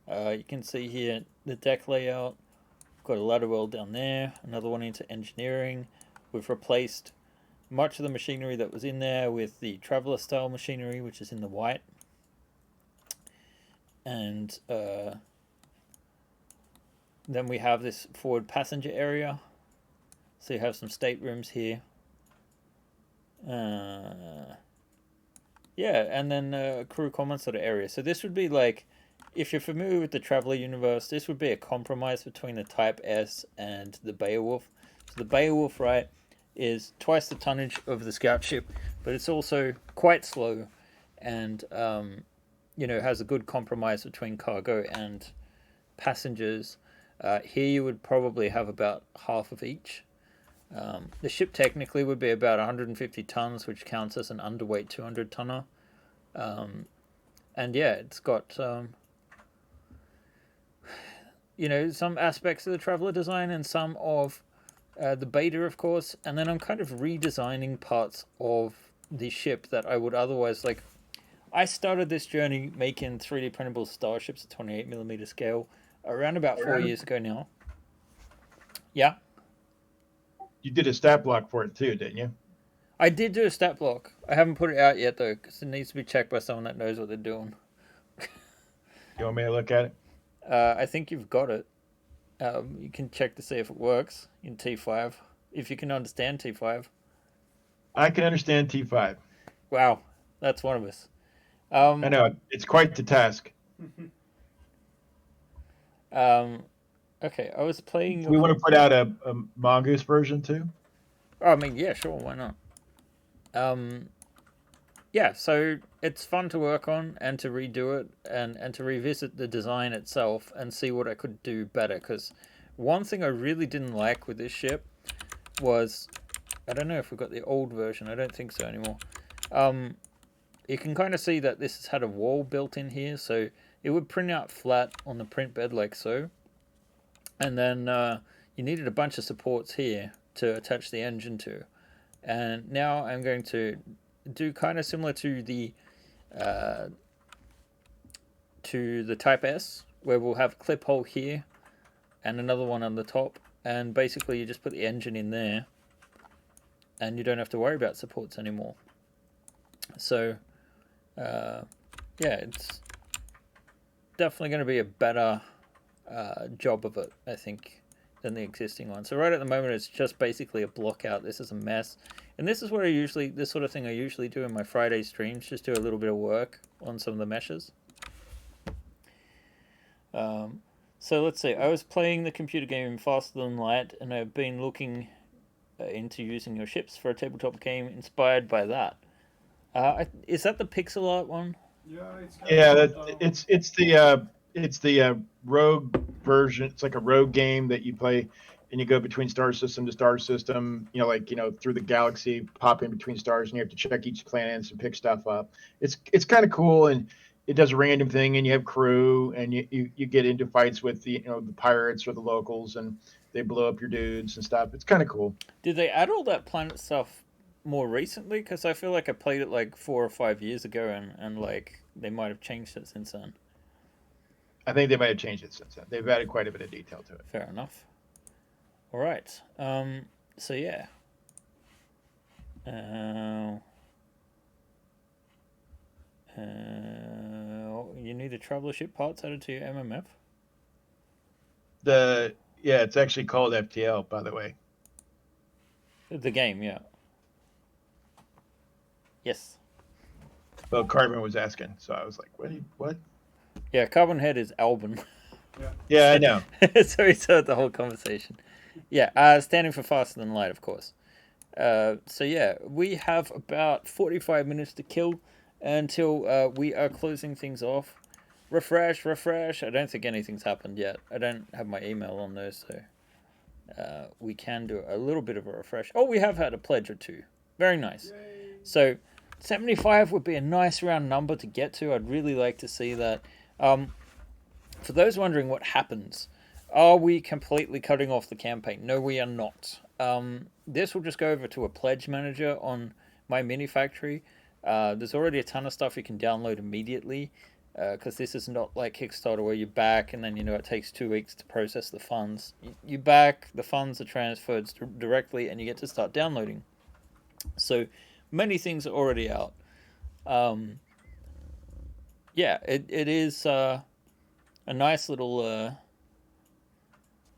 you can see here the deck layout. Got a ladder well down there, another one into engineering. We've replaced much of the machinery that was in there with the Traveller style machinery, which is in the white. And then we have this forward passenger area. So you have some staterooms here. Yeah, and then crew commons sort of area. So this would be like, if you're familiar with the Traveller universe, this would be a compromise between the Type S and the Beowulf. So the Beowulf, right, is twice the tonnage of the Scout ship, but it's also quite slow and, you know, has a good compromise between cargo and passengers. Here you would probably have about half of each. The ship technically would be about 150 tons, which counts as an underweight 200 tonner. And yeah, it's got, you know, some aspects of the Traveller design and some of the Beta, of course. And then I'm kind of redesigning parts of the ship that I would otherwise, like, I started this journey making 3D printable starships at 28mm scale around about 4 years ago now. Yeah. You did a stat block for it too, didn't you? I did do a stat block. I haven't put it out yet though, because it needs to be checked by someone that knows what they're doing. You want me to look at it? I think you've got it. You can check to see if it works in T5, if you can understand T5. I can understand T5. Wow, that's one of us. I know, it's quite the task. Okay, I was playing... Do we want to put out a Mongoose version too? Oh, I mean, yeah, sure, why not? yeah, so it's fun to work on and to redo it and to revisit the design itself and see what I could do better. Because one thing I really didn't like with this ship was, I don't know if we've got the old version. I don't think so anymore. You can kind of see that this has had a wall built in here, so it would print out flat on the print bed like so. And then you needed a bunch of supports here to attach the engine to. And now I'm going to do kind of similar to the Type S, where we'll have a clip hole here and another one on the top. And basically you just put the engine in there and you don't have to worry about supports anymore. So yeah, it's definitely going to be a better job of it, I think, than the existing one. So right at the moment it's just basically a block out. This is a mess, and this is what this sort of thing I usually do in my Friday streams, just do a little bit of work on some of the meshes. So let's see, I was playing the computer game Faster Than Light, and I've been looking into using your ships for a tabletop game inspired by that. Is that the pixel art one? Yeah, it's it's the rogue version. It's like a rogue game that you play, and you go between star system to star system. Through the galaxy, pop in between stars, and you have to check each planet and pick stuff up. It's kind of cool, and it does a random thing, and you have crew, and you get into fights with the pirates or the locals, and they blow up your dudes and stuff. It's kind of cool. Did they add all that planet stuff more recently? Because I feel like I played it like 4 or 5 years ago, and like they might have changed it since then. I think they might have changed it since then. They've added quite a bit of detail to it. Fair enough. All right. So yeah. You need the traveler ship parts added to your MMF. It's actually called FTL, by the way. The game, yeah. Yes. Well, Carbon was asking, so I was like, what? Yeah, Carbon Head is Albin. Yeah, I know. So he heard the whole conversation. Yeah, standing for Faster Than Light, of course. So yeah, we have about 45 minutes to kill until we are closing things off. Refresh. I don't think anything's happened yet. I don't have my email on those, so we can do a little bit of a refresh. Oh, we have had a pledge or two. Very nice. Yay. So 75 would be a nice round number to get to. I'd really like to see that. For those wondering what happens, are we completely cutting off the campaign? No, we are not. This will just go over to a pledge manager on my mini factory. There's already a ton of stuff you can download immediately, because this is not like Kickstarter where you back and then it takes 2 weeks to process the funds. You back, the funds are transferred directly, and you get to start downloading. So many things are already out. It is a nice little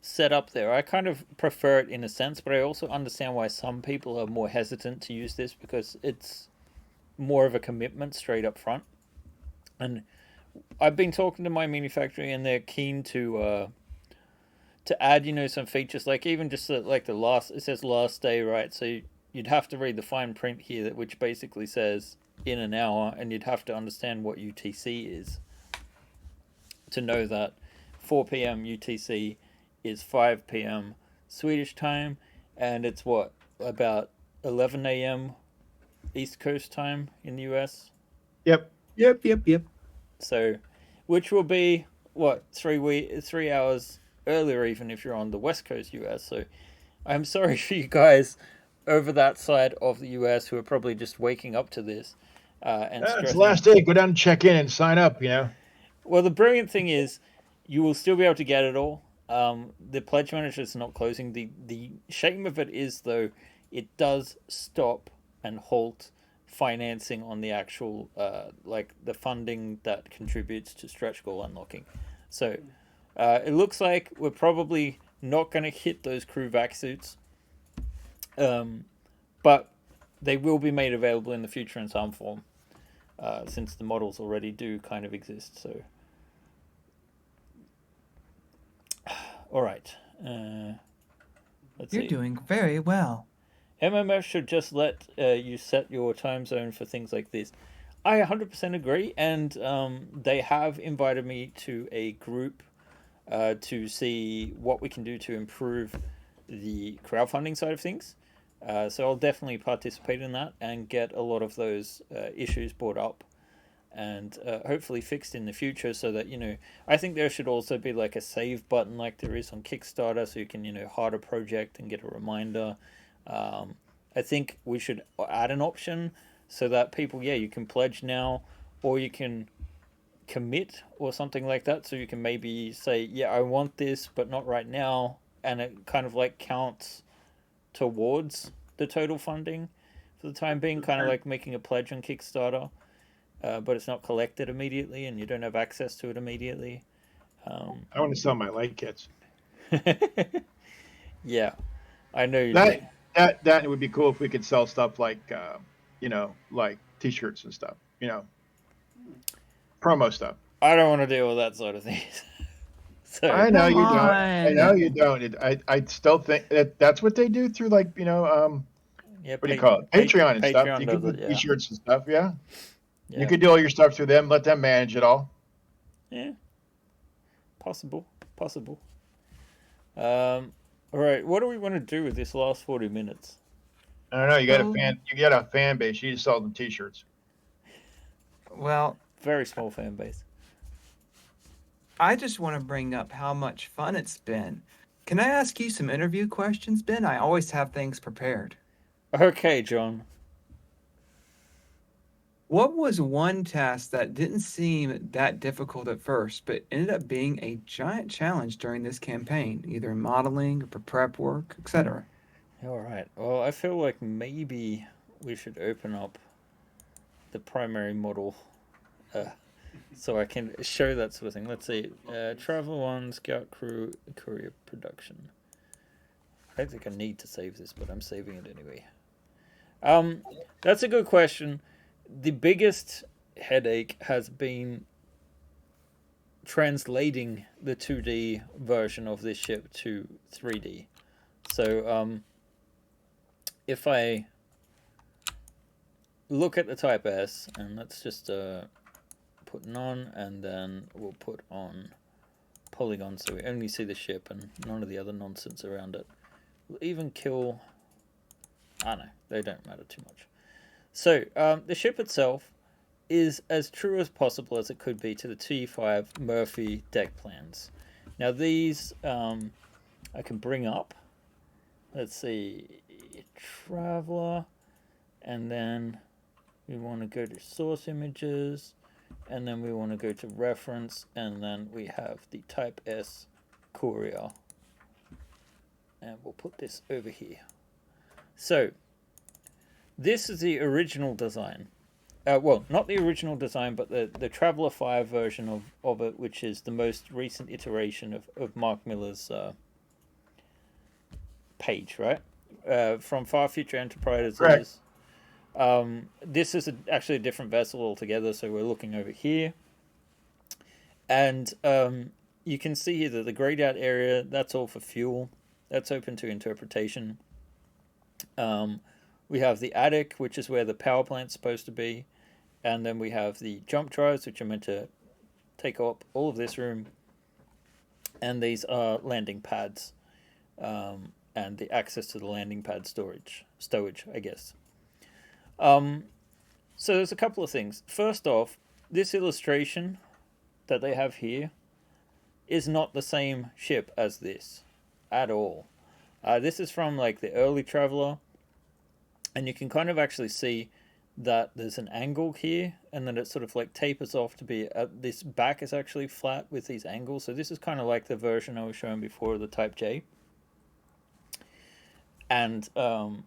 setup there. I kind of prefer it in a sense, but I also understand why some people are more hesitant to use this, because it's more of a commitment straight up front. And I've been talking to my manufacturer, and they're keen to add some features, like even just like it says last day, right? So you'd have to read the fine print here, which basically says in an hour, and you'd have to understand what UTC is to know that 4 p.m. UTC is 5 p.m. Swedish time, and it's about 11 a.m. East Coast time in the US. Yep. So, which will be 3 hours earlier, even if you're on the West Coast US. So, I'm sorry for you guys over that side of the US who are probably just waking up to this. It's the last day. Go down and check in and sign up. Well, the brilliant thing is, you will still be able to get it all. The pledge manager is not closing. The shame of it is, though, it does stop and halt financing on the actual the funding that contributes to stretch goal unlocking. So it looks like we're probably not going to hit those crew vac suits, but they will be made available in the future in some form, since the models already do kind of exist. So all right, let's You're see. doing very well. MMS should just let you set your time zone for things like this. I 100% agree, and they have invited me to a group to see what we can do to improve the crowdfunding side of things. So I'll definitely participate in that and get a lot of those issues brought up and hopefully fixed in the future, so that, I think there should also be like a save button like there is on Kickstarter, so you can, heart a project and get a reminder. I think we should add an option so that people, you can pledge now, or you can commit or something like that, so you can maybe say, I want this but not right now, and it kind of like counts towards the total funding for the time being, kind of like making a pledge on Kickstarter, but it's not collected immediately and you don't have access to it immediately. I want to sell my light kits. Yeah, I know you That do. that would be cool if we could sell stuff like like T-shirts and stuff. Promo stuff. I don't want to deal with that sort of things. So I know Come you don't. I on. know you don't. I still think that's what they do through, like, yeah, what do you call it? Patreon and stuff. Patreon You does can it, do yeah. T-shirts and stuff. Yeah. Yeah. You could do all your stuff through them. Let them manage it all. Yeah, possible. All right, what do we want to do with this last 40 minutes? I don't know. You got a fan base. You just sell them T-shirts. Well, Very small fan base. I just want to bring up how much fun it's been. Can I ask you some interview questions, Ben? I always have things prepared. Okay, John. What was one task that didn't seem that difficult at first, but ended up being a giant challenge during this campaign, either in modeling or prep work, etc.? All right. Well, I feel like maybe we should open up the primary model so I can show that sort of thing. Let's see. Travel 1, Scout Crew, Courier Production. I don't think I need to save this, but I'm saving it anyway. That's a good question. The biggest headache has been translating the 2D version of this ship to 3D. So if I look at the Type S, and let's just put none, and then we'll put on polygon so we only see the ship and none of the other nonsense around it. We'll even kill... I know, they don't matter too much. So, the ship itself is as true as possible as it could be to the T5 Murphy deck plans. Now these I can bring up. Let's see, Traveler, and then we want to go to source images, and then we want to go to reference, and then we have the Type S Courier. And we'll put this over here. So, this is the original design. Well, not the original design, but the Traveler 5 version of it, which is the most recent iteration of Mark Miller's page, right? From Far Future Enterprises. Correct. This is actually a different vessel altogether, so we're looking over here. And you can see here that the grayed out area, that's all for fuel. That's open to interpretation. We have the attic, which is where the power plant's supposed to be. And then we have the jump drives, which are meant to take up all of this room. And these are landing pads. And the access to the landing pad stowage, I guess. So there's a couple of things. First off, this illustration that they have here is not the same ship as this at all. This is from like the early Traveler. And you can kind of actually see that there's an angle here, and then it sort of like tapers off to be this back is actually flat with these angles. So this is kind of like the version I was showing before of the Type J. And I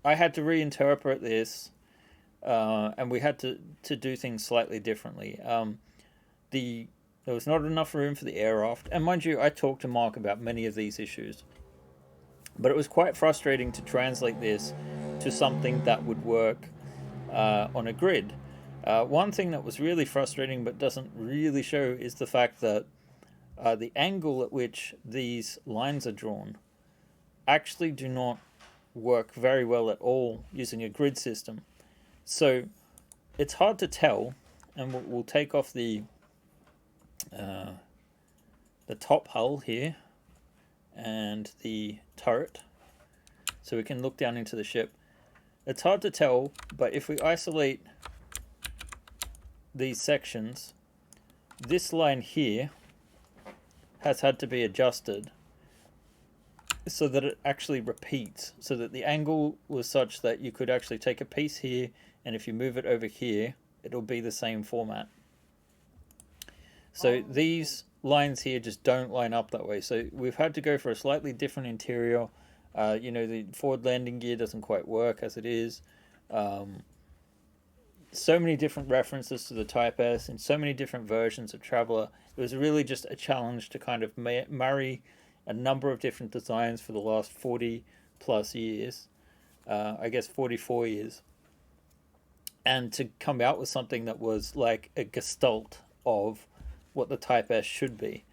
had to reinterpret this, and we had to do things slightly differently. There was not enough room for the air aft, and mind you, I talked to Mark about many of these issues. But it was quite frustrating to translate this to something that would work on a grid. One thing that was really frustrating but doesn't really show is the fact that the angle at which these lines are drawn actually do not work very well at all using a grid system. So it's hard to tell, and we'll take off the top hull here and the turret so we can look down into the ship. It's hard to tell, but if we isolate these sections, this line here has had to be adjusted so that it actually repeats, so that the angle was such that you could actually take a piece here, and if you move it over here, it'll be the same format. So these lines here just don't line up that way. So we've had to go for a slightly different interior. The forward landing gear doesn't quite work as it is. So many different references to the Type S and so many different versions of Traveller. It was really just a challenge to kind of marry a number of different designs for the last 40 plus years. I guess 44 years. And to come out with something that was like a gestalt of what the Type S should be.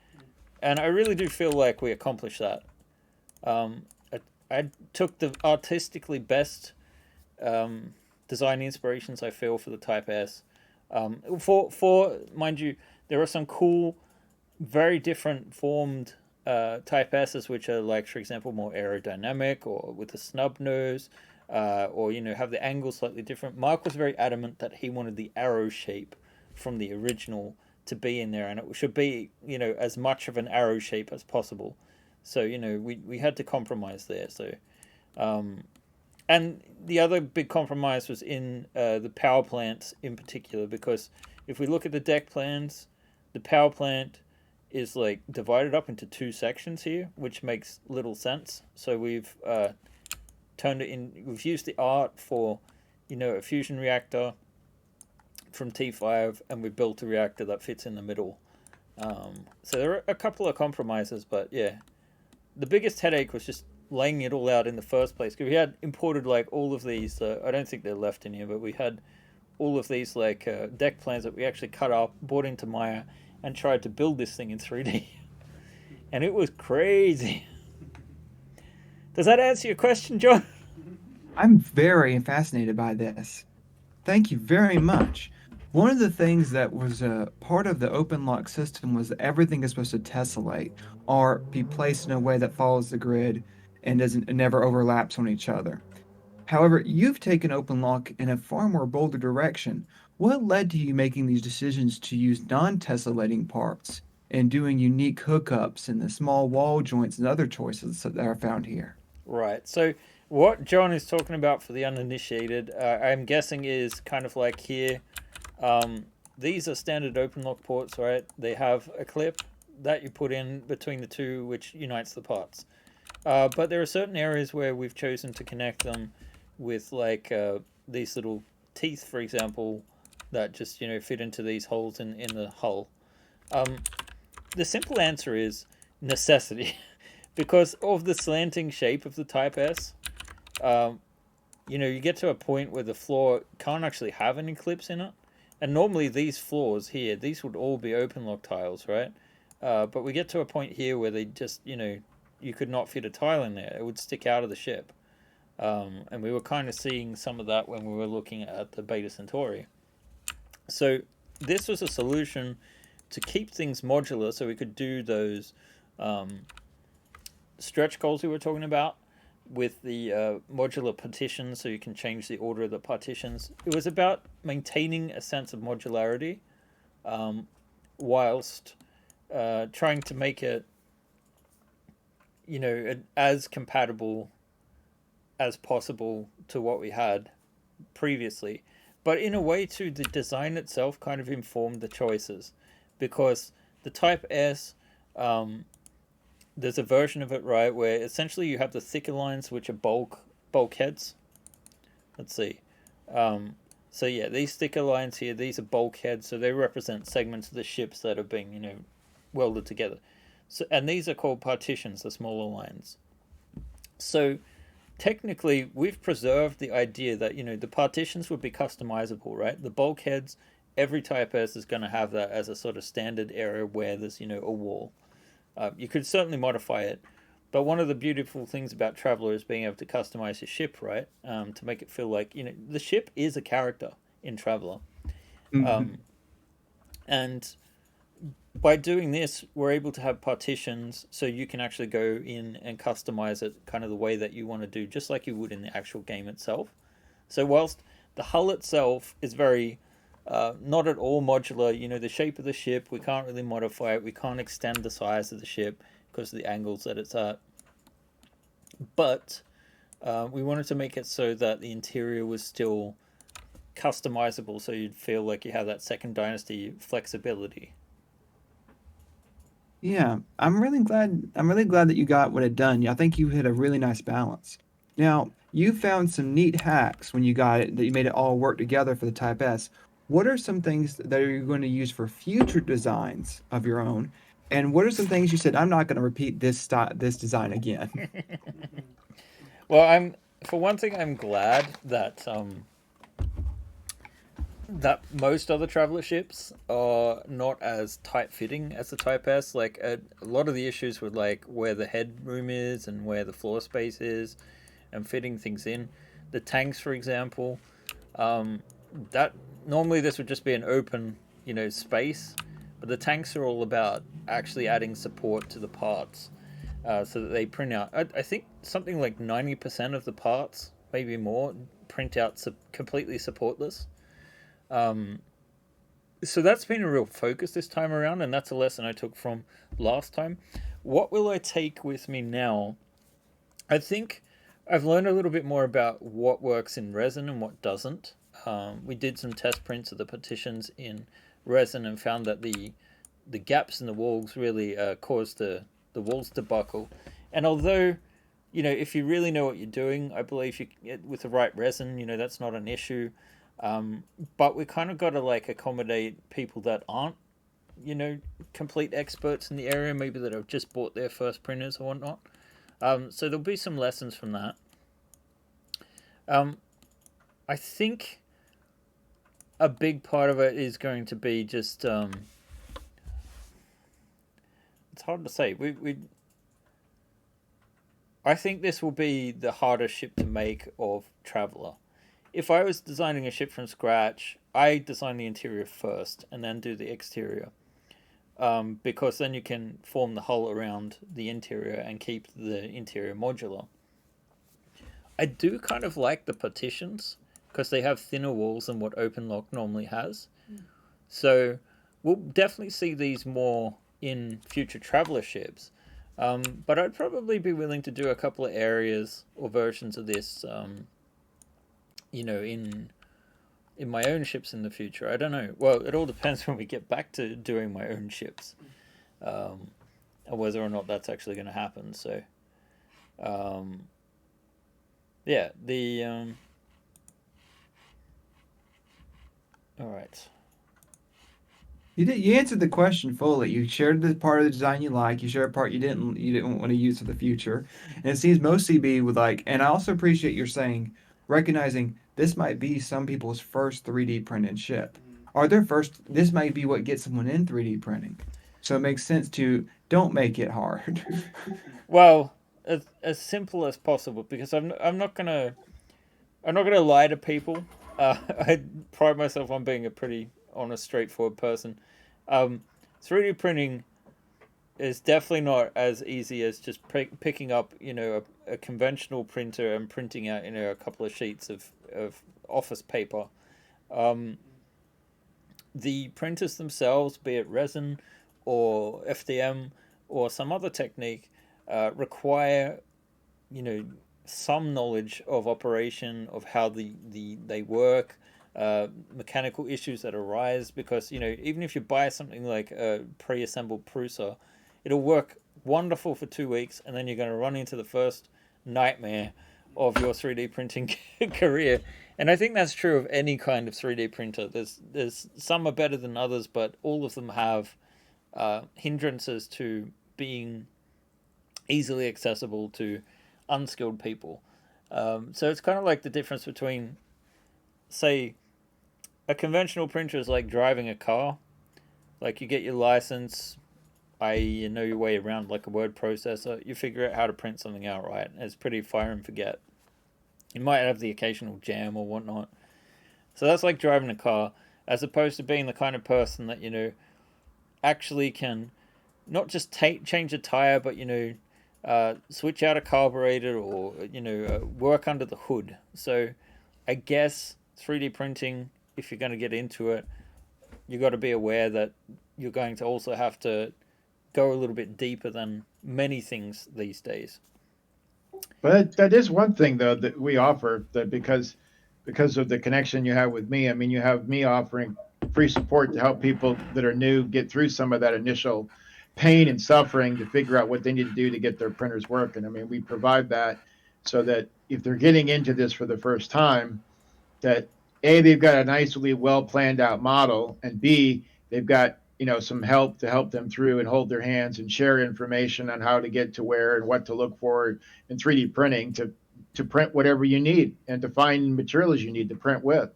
And I really do feel like we accomplished that. I took the artistically best design inspirations I feel for the Type S. For mind you, there are some cool, very different formed Type S's which are like, for example, more aerodynamic or with a snub nose, or have the angle slightly different. Mark was very adamant that he wanted the arrow shape from the original to be in there, and it should be as much of an arrow shape as possible. So we had to compromise there. So and the other big compromise was in the power plants in particular, because if we look at the deck plans, the power plant is like divided up into two sections here, which makes little sense. So we've turned it in. We've used the art for a fusion reactor from T5, and we built a reactor that fits in the middle. So there are a couple of compromises, but yeah, the biggest headache was just laying it all out in the first place, because we had imported like all of these. I don't think they're left in here, but we had all of these like deck plans that we actually cut up, brought into Maya, and tried to build this thing in 3D, and it was crazy. Does that answer your question, John? I'm very fascinated by this. Thank you very much. One of the things that was part of the open lock system was that everything is supposed to tessellate or be placed in a way that follows the grid and never overlaps on each other. However, you've taken open lock in a far more bolder direction. What led to you making these decisions to use non-tessellating parts and doing unique hookups and the small wall joints and other choices that are found here? Right. So what John is talking about for the uninitiated, I'm guessing is kind of like here. These are standard open lock ports, right? They have a clip that you put in between the two, which unites the parts. But there are certain areas where we've chosen to connect them with like these little teeth, for example, that just fit into these holes in the hull. The simple answer is necessity, because of the slanting shape of the Type S. You get to a point where the floor can't actually have any clips in it. And normally these floors here, these would all be open lock tiles, right? But we get to a point here where they just, you could not fit a tile in there. It would stick out of the ship. And we were kind of seeing some of that when we were looking at the Beta Centauri. So this was a solution to keep things modular, so we could do those stretch goals we were talking about with the modular partitions, so you can change the order of the partitions. It was about maintaining a sense of modularity whilst trying to make it as compatible as possible to what we had previously. But in a way too, the design itself kind of informed the choices, because the Type S, there's a version of it, right, where essentially you have the thicker lines, which are bulkheads. Let's see. So yeah, these thicker lines here, these are bulkheads, so they represent segments of the ships that are being, welded together. So, and these are called partitions, the smaller lines. So technically, we've preserved the idea that, the partitions would be customizable, right? The bulkheads, every Type S is going to have that as a sort of standard area where there's, a wall. You could certainly modify it, But one of the beautiful things about Traveller is being able to customize your ship, right? To make it feel like, the ship is a character in Traveller. Mhm. And by doing this, we're able to have partitions so you can actually go in and customize it kind of the way that you want to do, just like you would in the actual game itself. So whilst the hull itself is very not at all modular, the shape of the ship, we can't really modify it. We can't extend the size of the ship because of the angles that it's at. But we wanted to make it so that the interior was still customizable, so you'd feel like you have that Second Dynasty flexibility. Yeah, I'm really glad. I'm really glad that you got what it done. I think you hit a really nice balance. Now, you found some neat hacks when you got it that you made it all work together for the Type S. What are some things that you're going to use for future designs of your own? And what are some things you said, I'm not going to repeat this design again? Well, for one thing, I'm glad that most other traveler ships are not as tight fitting as the Type S. Like a lot of the issues with like where the headroom is and where the floor space is, and fitting things in. The tanks, for example, that normally this would just be an open, space, but the tanks are all about actually adding support to the parts, so that they print out. I think something like 90% of the parts, maybe more, print out completely supportless. So that's been a real focus this time around, and that's a lesson I took from last time. What will I take with me now? I think I've learned a little bit more about what works in resin and what doesn't. We did some test prints of the partitions in resin and found that the gaps in the walls really caused the walls to buckle. And although, if you really know what you're doing, I believe with the right resin, that's not an issue. But we kind of got to like accommodate people that aren't, complete experts in the area, maybe that have just bought their first printers or whatnot. So there'll be some lessons from that. I think a big part of it is going to be just it's hard to say. I think this will be the hardest ship to make of Traveller. If I was designing a ship from scratch, I design the interior first and then do the exterior. Because then you can form the hull around the interior and keep the interior modular. I do kind of like the partitions because they have thinner walls than what OpenLock normally has. So we'll definitely see these more in future Traveller ships. But I'd probably be willing to do a couple of areas or versions of this, in my own ships in the future. I don't know. Well, it all depends when we get back to doing my own ships, and whether or not that's actually going to happen. So, yeah, all right. You answered the question fully. You shared the part of the design you like. You shared a part you didn't want to use for the future. And it seems most CB would like. And I also appreciate your saying, recognizing this might be some people's first 3D printed ship, or their first. This might be what gets someone in 3D printing. So it makes sense to don't make it hard. Well, as simple as possible, because I'm not gonna lie to people. I pride myself on being a pretty honest, straightforward person. 3D printing is definitely not as easy as just picking up, a conventional printer and printing out, a couple of sheets of office paper. The printers themselves, be it resin or FDM or some other technique, require, some knowledge of operation, of how they work, mechanical issues that arise, because even if you buy something like a pre-assembled Prusa, it'll work wonderful for 2 weeks, and then you're going to run into the first nightmare of your 3D printing career. And I think that's true of any kind of 3D printer. There's some are better than others, but all of them have hindrances to being easily accessible to unskilled people. So it's kind of like the difference between, say, a conventional printer is like driving a car. Like you get your license, you know your way around like a word processor, you figure out how to print something out, right? It's pretty fire and forget. You might have the occasional jam or whatnot. So that's like driving a car, as opposed to being the kind of person that, actually can not just change a tire, but, switch out a carburetor or, work under the hood. So I guess 3D printing, if you're going to get into it, you got to be aware that you're going to also have to go a little bit deeper than many things these days. But that is one thing though that we offer, that because of the connection you have with me. I mean, you have me offering free support to help people that are new get through some of that initial pain and suffering to figure out what they need to do to get their printers working. I mean, we provide that so that if they're getting into this for the first time, that A, they've got a nicely well planned out model, and B, they've got some help to help them through and hold their hands and share information on how to get to where and what to look for in 3D printing to print whatever you need and to find materials you need to print with.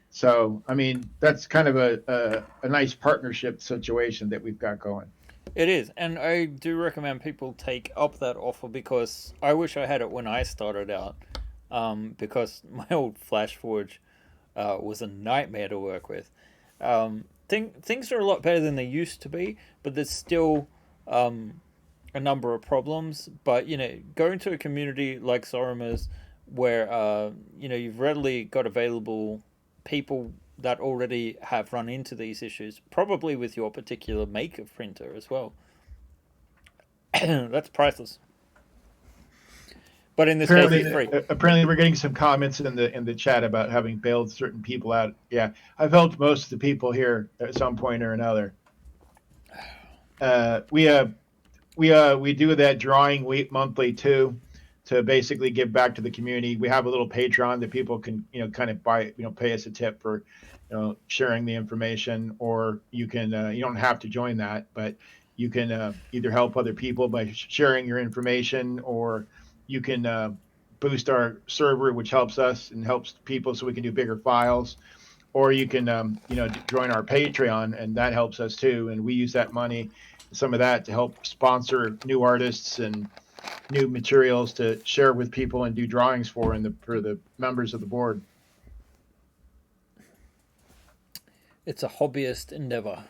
So, I mean, that's kind of a nice partnership situation that we've got going. It is, and I do recommend people take up that offer, because I wish I had it when I started out, because my old FlashForge was a nightmare to work with. Things are a lot better than they used to be, but there's still a number of problems. But going to a community like Soroma's, where you've readily got available people that already have run into these issues, probably with your particular make of printer as well. That's priceless. But in this case, it's free. Apparently, we're getting some comments in the chat about having bailed certain people out. Yeah, I've helped most of the people here at some point or another. We do that drawing week monthly too, to basically give back to the community. We have a little Patreon that people can kind of buy, pay us a tip for sharing the information, or you can you don't have to join that, but you can either help other people by sharing your information, or you can boost our server, which helps us and helps people so we can do bigger files, or you can join our Patreon, and that helps us too, and we use that money, some of that, to help sponsor new artists and new materials to share with people and do drawings for the members of the board. It's a hobbyist endeavor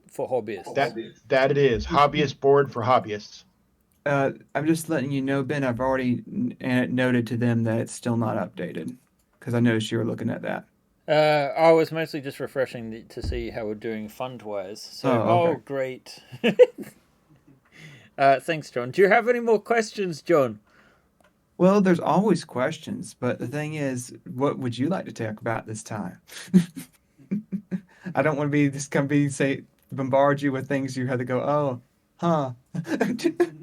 for hobbyists. That it is. Hobbyist board for hobbyists. I'm just letting you know, Ben, I've already noted to them that it's still not updated, because I noticed you were looking at that. I was mostly just refreshing to see how we're doing fund-wise. So, okay. Great. Thanks, John. Do you have any more questions, John? Well, there's always questions, but the thing is, what would you like to talk about this time? I don't want to be bombard you with things you had to go, oh, huh.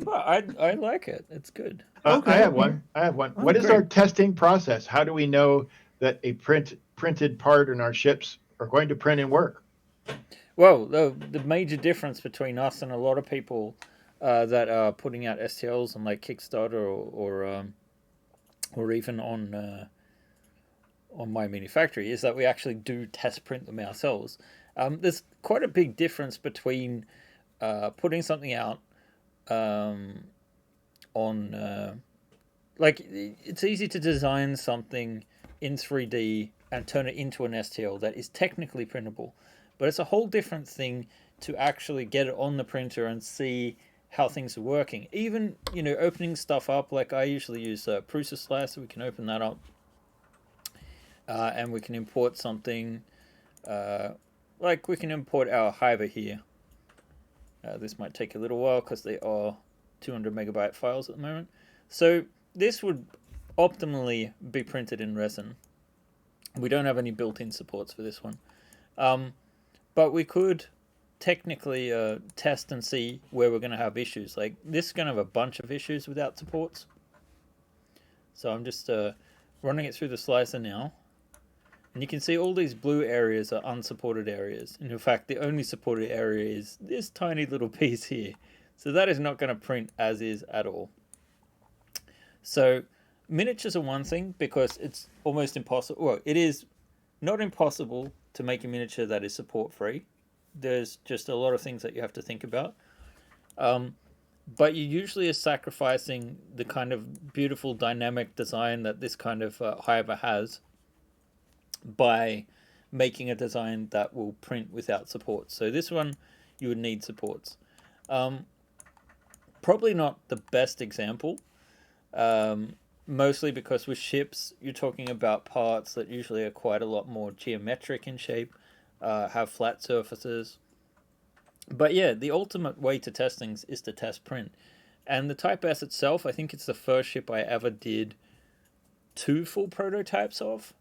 Well, I like it. It's good. Okay. I have one. Oh, What is great. our testing process? How do we know that a printed part in our ships are going to print and work? Well, the major difference between us and a lot of people that are putting out STLs on like Kickstarter or even on My Mini Factory is that we actually do test print them ourselves. There's quite a big difference between putting something out on like, it's easy to design something in 3D and turn it into an STL that is technically printable, but it's a whole different thing to actually get it on the printer and see how things are working. Even opening stuff up, like I usually use Prusa Slicer. We can open that up and we can import something like we can import our Hiver here. This might take a little while because they are 200 megabyte files at the moment. So this would optimally be printed in resin. We don't have any built-in supports for this one, but we could technically test and see where we're going to have issues. Like this is going to have a bunch of issues without supports. So I'm just running it through the slicer now, and you can see all these blue areas are unsupported areas, and in fact the only supported area is this tiny little piece here. So that is not going to print as is at all. So miniatures are one thing, because it's almost impossible. Well, it is not impossible to make a miniature that is support free. There's just a lot of things that you have to think about. But you usually are sacrificing the kind of beautiful dynamic design that this kind of Hiver has by making a design that will print without supports. So this one, you would need supports. Probably not the best example, mostly because with ships, you're talking about parts that usually are quite a lot more geometric in shape, have flat surfaces. But yeah, the ultimate way to test things is to test print. And the Type S itself, I think it's the first ship I ever did 2 full prototypes of.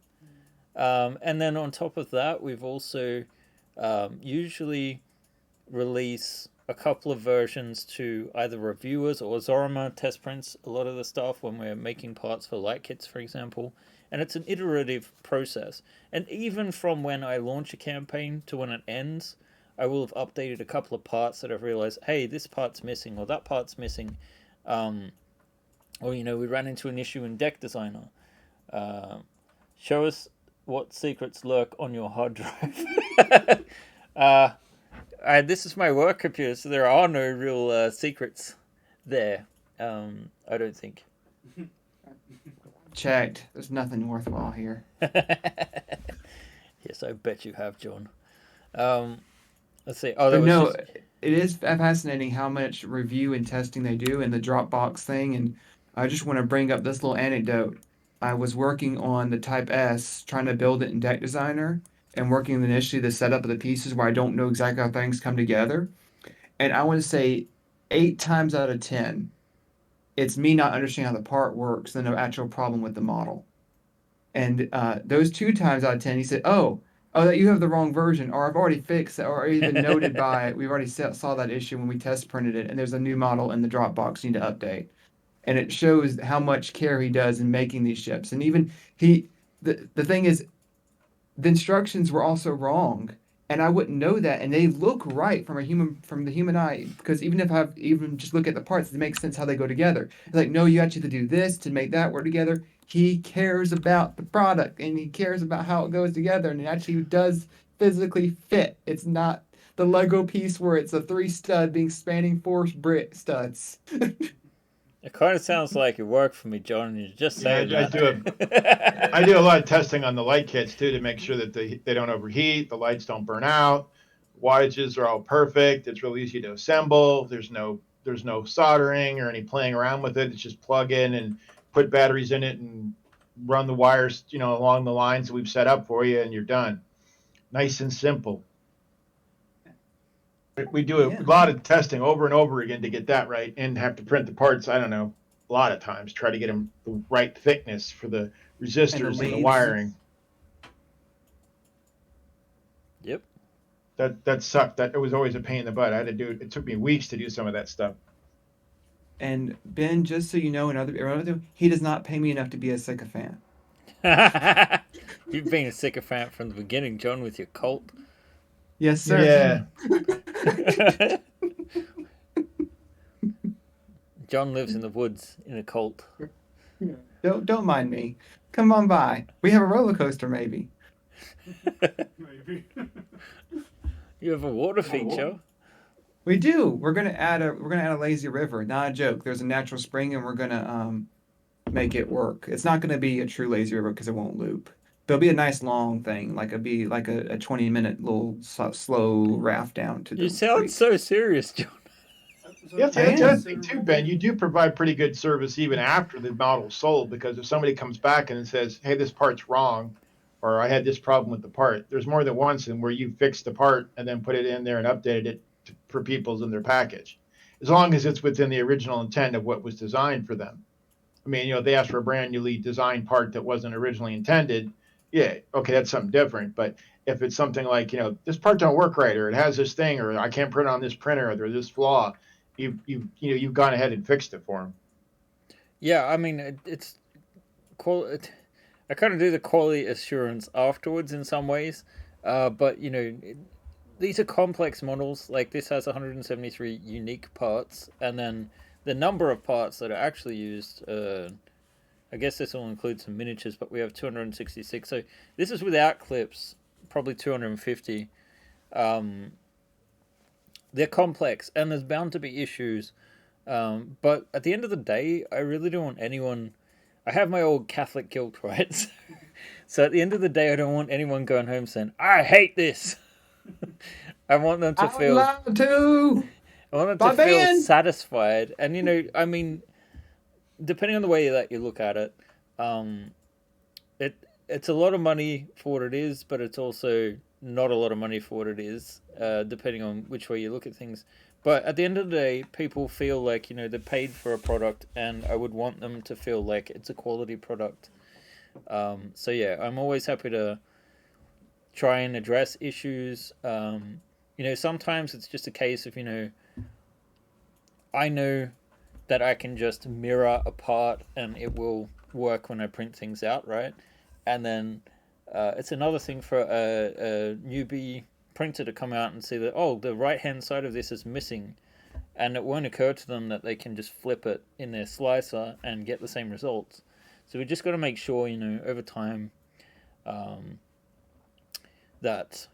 And then on top of that, we've also usually release a couple of versions to either reviewers or Zorama test prints a lot of the stuff when we're making parts for light kits, for example. And it's an iterative process. And even from when I launch a campaign to when it ends, I will have updated a couple of parts that I've realized, hey, this part's missing or that part's missing. Or, we ran into an issue in Deck Designer. Show us what secrets lurk on your hard drive. This is my work computer, so there are no real secrets there. I don't think. Checked. There's nothing worthwhile here. Yes, I bet you have, John. Let's see. Oh, But no, it is fascinating how much review and testing they do in the Dropbox thing. And I just want to bring up this little anecdote. I was working on the Type S, trying to build it in Deck Designer, and working initially the setup of the pieces where I don't know exactly how things come together. And I want to say 8 times out of 10, it's me not understanding how the part works than the actual problem with the model. And those 2 times out of 10, he said, oh, that you have the wrong version, or I've already fixed it, or even noted by it. We've already saw that issue when we test printed it, and there's a new model in the Dropbox you need to update. And it shows how much care he does in making these ships. And even the thing is, the instructions were also wrong, and I wouldn't know that. And they look right from the human eye, because even if I even just look at the parts, it makes sense how they go together. It's like, no, you actually have to do this to make that work together. He cares about the product, and he cares about how it goes together, and it actually does physically fit. It's not the Lego piece where it's a 3-stud being spanning 4 brick studs. It kind of sounds like it worked for me, John. And you just saying I do a lot of testing on the light kits too to make sure that they don't overheat, the lights don't burn out, wattages are all perfect. It's really easy to assemble. There's no soldering or any playing around with it. It's just plug in and put batteries in it and run the wires, along the lines that we've set up for you, and you're done. Nice and simple. We do a lot of testing over and over again to get that right, and have to print the parts, I don't know, a lot of times, try to get them the right thickness for the resistors and the wiring. Yep. That sucked. It was always a pain in the butt. I had to do it. It took me weeks to do some of that stuff. And Ben, just so you know, he does not pay me enough to be a sycophant. You've been a sycophant from the beginning, John, with your cult. Yes, sir. Yeah. John lives in the woods in a cult. Don't mind me. Come on by. We have a roller coaster, maybe. Maybe. You have a water feature. We do. We're gonna add a lazy river. Not a joke. There's a natural spring, and we're gonna make it work. It's not gonna be a true lazy river because it won't loop. There'll be a nice long thing, like a 20-minute little slow raft down to the You sound creek. so serious, John. Yes, that's the other thing too, Ben. You do provide pretty good service even after the model's sold, because if somebody comes back and says, "Hey, this part's wrong," or "I had this problem with the part," there's more than once in where you fixed the part and then put it in there and updated it for people's in their package, as long as it's within the original intent of what was designed for them. I mean, if they asked for a brand newly designed part that wasn't originally intended, yeah, okay, that's something different. But if it's something like, this part don't work right, or it has this thing, or I can't print on this printer, or there's this flaw, you've gone ahead and fixed it for them. Yeah, I mean, it's quality. I kind of do the quality assurance afterwards in some ways, but these are complex models. Like this has 173 unique parts, and then the number of parts that are actually used. I guess this will include some miniatures, but we have 266. So this is without clips, probably 250. they're complex and there's bound to be issues. But at the end of the day, I really don't want anyone. I have my old Catholic guilt, right? So at the end of the day, I don't want anyone going home saying, "I hate this." I want them to I would feel. love to. I want them My to feel band. satisfied, and I mean, depending on the way that you look at it, um, it's a lot of money for what it is, but it's also not a lot of money for what it is, depending on which way you look at things. But at the end of the day, people feel like they're paid for a product, and I would want them to feel like it's a quality product. So yeah, I'm always happy to try and address issues. Sometimes it's just a case of I know that I can just mirror a part and it will work when I print things out, right? And then it's another thing for a newbie printer to come out and see that, oh, the right hand side of this is missing, and it won't occur to them that they can just flip it in their slicer and get the same results. So we just got to make sure, over time, that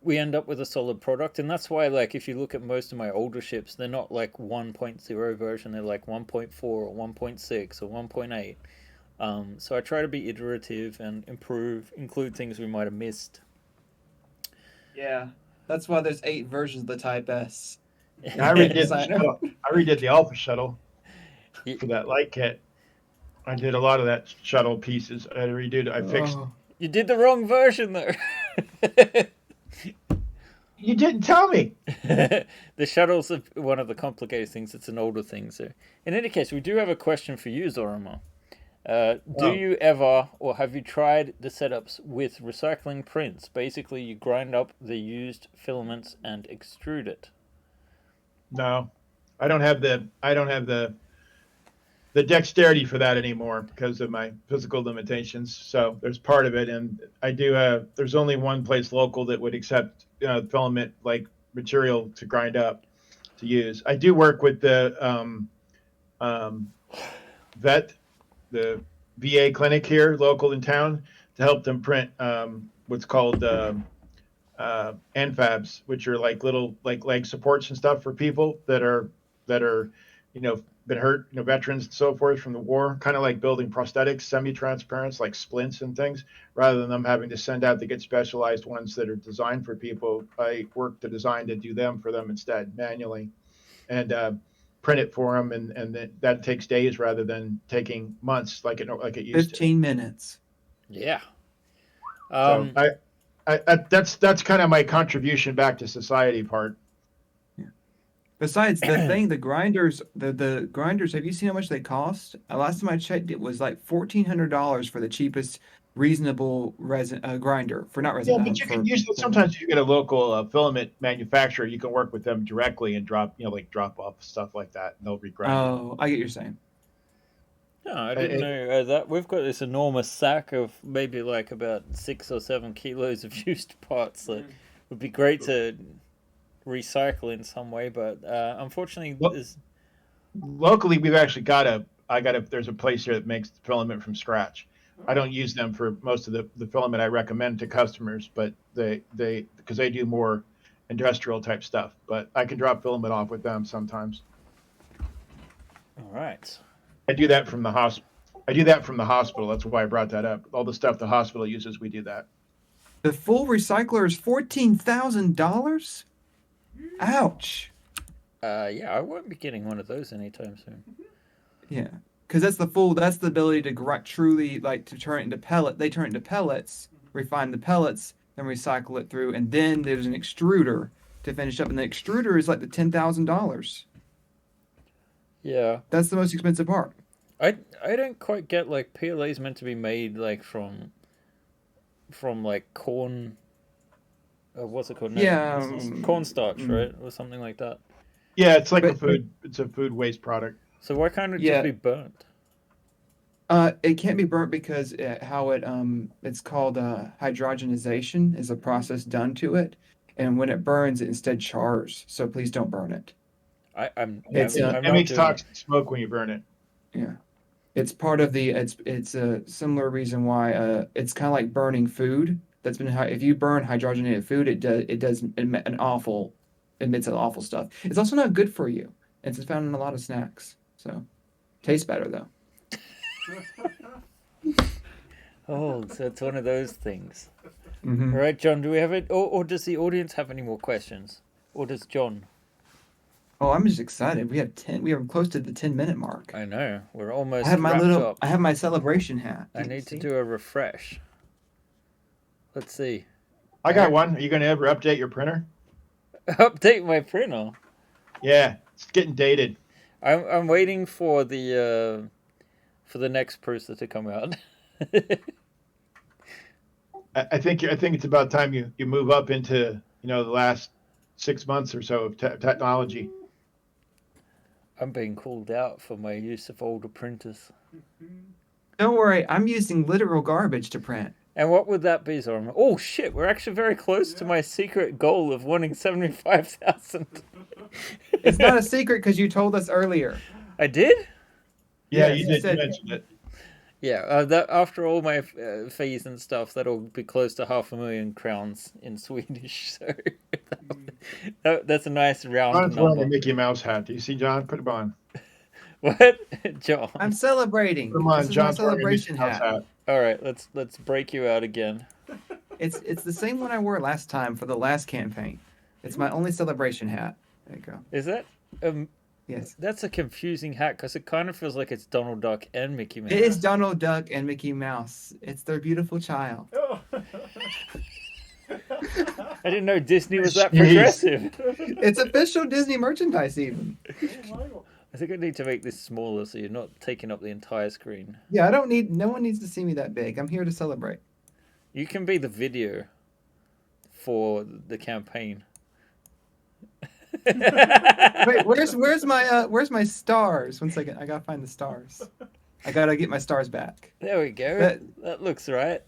we end up with a solid product. And that's why, like, if you look at most of my older ships, they're not like 1.0 version, they're like 1.4 or 1.6 or 1.8. So I try to be iterative and include things we might have missed. Yeah, that's why there's 8 versions of the Type S. I redid the Sign shuttle. I redid the Alpha shuttle Ye- for that light kit. I did a lot of that shuttle pieces. I redid. I fixed. Oh. You did the wrong version, though. You didn't tell me. The shuttle's one of the complicated things. It's an older thing. So, in any case, we do have a question for you, Zorima. Do you ever, or have you tried the setups with recycling prints? Basically, you grind up the used filaments and extrude it. No, I don't have the dexterity for that anymore because of my physical limitations. So there's part of it, and I do have. There's only one place local that would accept filament like material to grind up to use. I do work with the vet, the VA clinic here, local in town, to help them print what's called NFABs, which are like little like leg supports and stuff for people that are been hurt, veterans and so forth from the war, kind of like building prosthetics, semi-transparents like splints and things, rather than them having to send out to get specialized ones that are designed for people. I work to design to do them for them instead manually, and print it for them, and that takes days rather than taking months like it used to. 15 minutes. Yeah. So that's kind of my contribution back to society part. Besides the thing, the grinders, the grinders. Have you seen how much they cost? Last time I checked, it was like $1,400 for the cheapest reasonable resin grinder for not resin. Yeah, but you can usually sometimes if you get a local filament manufacturer, you can work with them directly and drop off stuff like that, and they'll regrind it. Oh, I get what you're saying. No, I didn't know that. We've got this enormous sack of maybe like about 6 or 7 kilos of used parts that would be great to recycle in some way, but unfortunately, locally we've actually there's a place here that makes the filament from scratch. I don't use them for most of the filament I recommend to customers, but they because they do more industrial type stuff, but I can drop filament off with them sometimes. All right. I do that from the hospital. That's why I brought that up. All the stuff the hospital uses, we do that. The full recycler is $14,000. Ouch. Yeah, I won't be getting one of those anytime soon. Yeah, because that's the ability to truly like to turn it into pellet. They turn it into pellets, refine the pellets, then recycle it through, and then there's an extruder to finish up, and the extruder is like the $10,000. Yeah, that's the most expensive part. I don't quite get, like, PLA is meant to be made like from like corn. What's it called? No, Yeah, cornstarch, right, or something like that. Yeah, it's like it's a food waste product. So why can't it just be burnt? It can't be burnt because it's called hydrogenization is a process done to it, and when it burns, it instead chars. So please don't burn it. It makes toxic smoke when you burn it. Yeah, it's part of the it's a similar reason why it's kind of like burning food. If you burn hydrogenated food, it does an awful admits awful stuff. It's also not good for you. It's found in a lot of snacks. So, tastes better though. Oh, so it's one of those things. Mm-hmm. All right, John, do we have it? Or does the audience have any more questions? Or does John? Oh, I'm just excited. We are close to the 10-minute mark. I know. We're almost I have my wrapped up. I have my celebration hat. I need to do a refresh. Let's see. I got one. Are you going to ever update your printer? Update my printer. Yeah, it's getting dated. I'm waiting for the next Prusa to come out. I think it's about time you move up into the last 6 months or so of technology. I'm being called out for my use of older printers. Don't worry, I'm using literal garbage to print. And what would that be, Zorma? Oh shit, we're actually very close to my secret goal of wanting 75,000. It's not a secret because you told us earlier. I did? Yeah, Yes, you you did said- mention it. Yeah, that after all my fees and stuff, that'll be close to 500,000 crowns in Swedish. So that's a nice round John's wearing number. a Mickey Mouse hat. Do you see John? Put it on. What, John? I'm celebrating. Come on, This is my John's wearing a Mickey celebration Mouse hat. hat. All right, let's break you out again. It's the same one I wore last time for the last campaign. It's my only celebration hat. There you go. Is that Yes. That's a confusing hat because it kind of feels like it's Donald Duck and Mickey Mouse. It is Donald Duck and Mickey Mouse. It's their beautiful child. Oh. I didn't know Disney was that Jeez. progressive. It's official Disney merchandise even. Oh my God. I think I need to make this smaller so you're not taking up the entire screen. Yeah, no one needs to see me that big. I'm here to celebrate. You can be the video for the campaign. Wait, where's my stars? 1 second, I gotta find the stars. I gotta get my stars back. There we go. That- That looks right.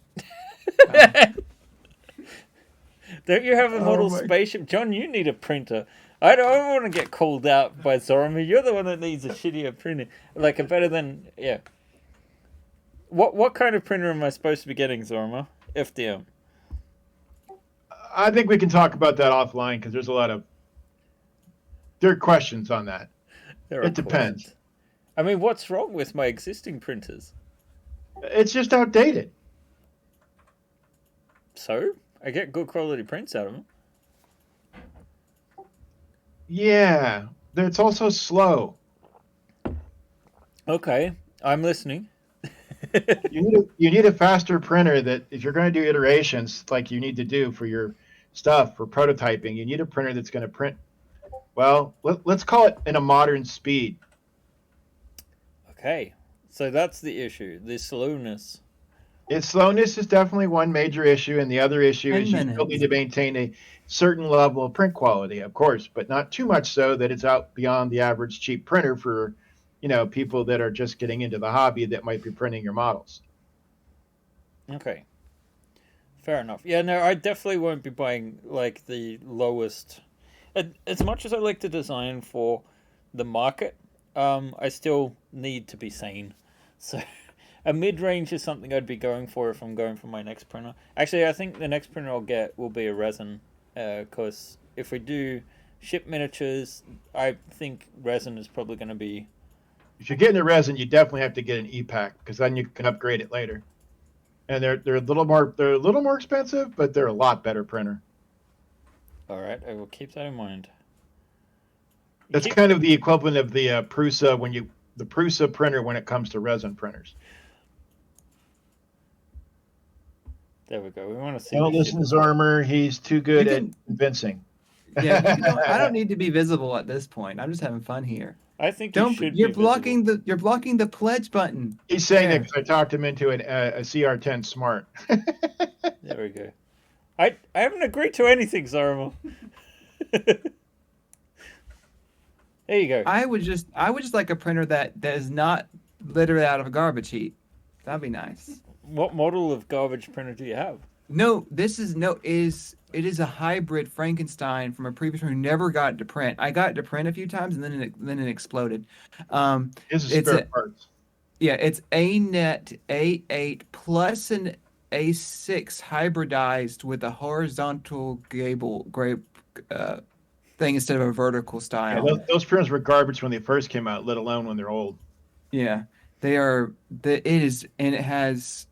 Don't you have a model my- spaceship? John, you need a printer. I don't want to get called out by Zorami. You're the one that needs a shittier printer. Like a better than... Yeah. What kind of printer am I supposed to be getting, Zorma? FDM. I think we can talk about that offline because there's there are questions on that. There It depends. questions. I mean, what's wrong with my existing printers? It's just outdated. So? I get good quality prints out of them. Yeah, it's also slow. Okay, I'm listening. You need a faster printer that if you're going to do iterations like you need to do for your stuff for prototyping, you need a printer that's going to print. Well, let's call it in a modern speed. Okay, so that's the issue, the slowness. Its slowness is definitely one major issue, and the other issue 10 is you still minutes. need to maintain a certain level of print quality, of course, but not too much so that it's out beyond the average cheap printer for, people that are just getting into the hobby that might be printing your models. Okay. Fair enough. Yeah, no, I definitely won't be buying, like, the lowest... As much as I like to design for the market, I still need to be sane. So, a mid-range is something I'd be going for if I'm going for my next printer. Actually, I think the next printer I'll get will be a resin, because if we do ship miniatures, I think resin is probably going to be... If you're getting a resin, you definitely have to get an E-Pack because then you can upgrade it later. And they're a little more expensive, but they're a lot better printer. All right, I will keep that in mind. That's kind of the equivalent of the Prusa the Prusa printer when it comes to resin printers. There we go. We want to see. Don't the listen to ship. Zarmer. He's too good You at can- convincing. Yeah, I don't need to be visible at this point. I'm just having fun here. I think Don't should you're be blocking visible. you're blocking the pledge button. He's saying There. that because I talked him into a CR10 Smart. There we go. I haven't agreed to anything, Zarmo. There you go. I would just like a printer that is not literally out of a garbage heap. That'd be nice. What model of garbage printer do you have? No, it is a hybrid Frankenstein from a previous one who never got it to print. I got it to print a few times and then it exploded. His is It's spare a- parts. Yeah, it's ANET A8 plus an A6 hybridized with a horizontal gable thing instead of a vertical Yeah, style. those printers were garbage when they first came out, let alone when they're old. Yeah, they are. It is, and it has,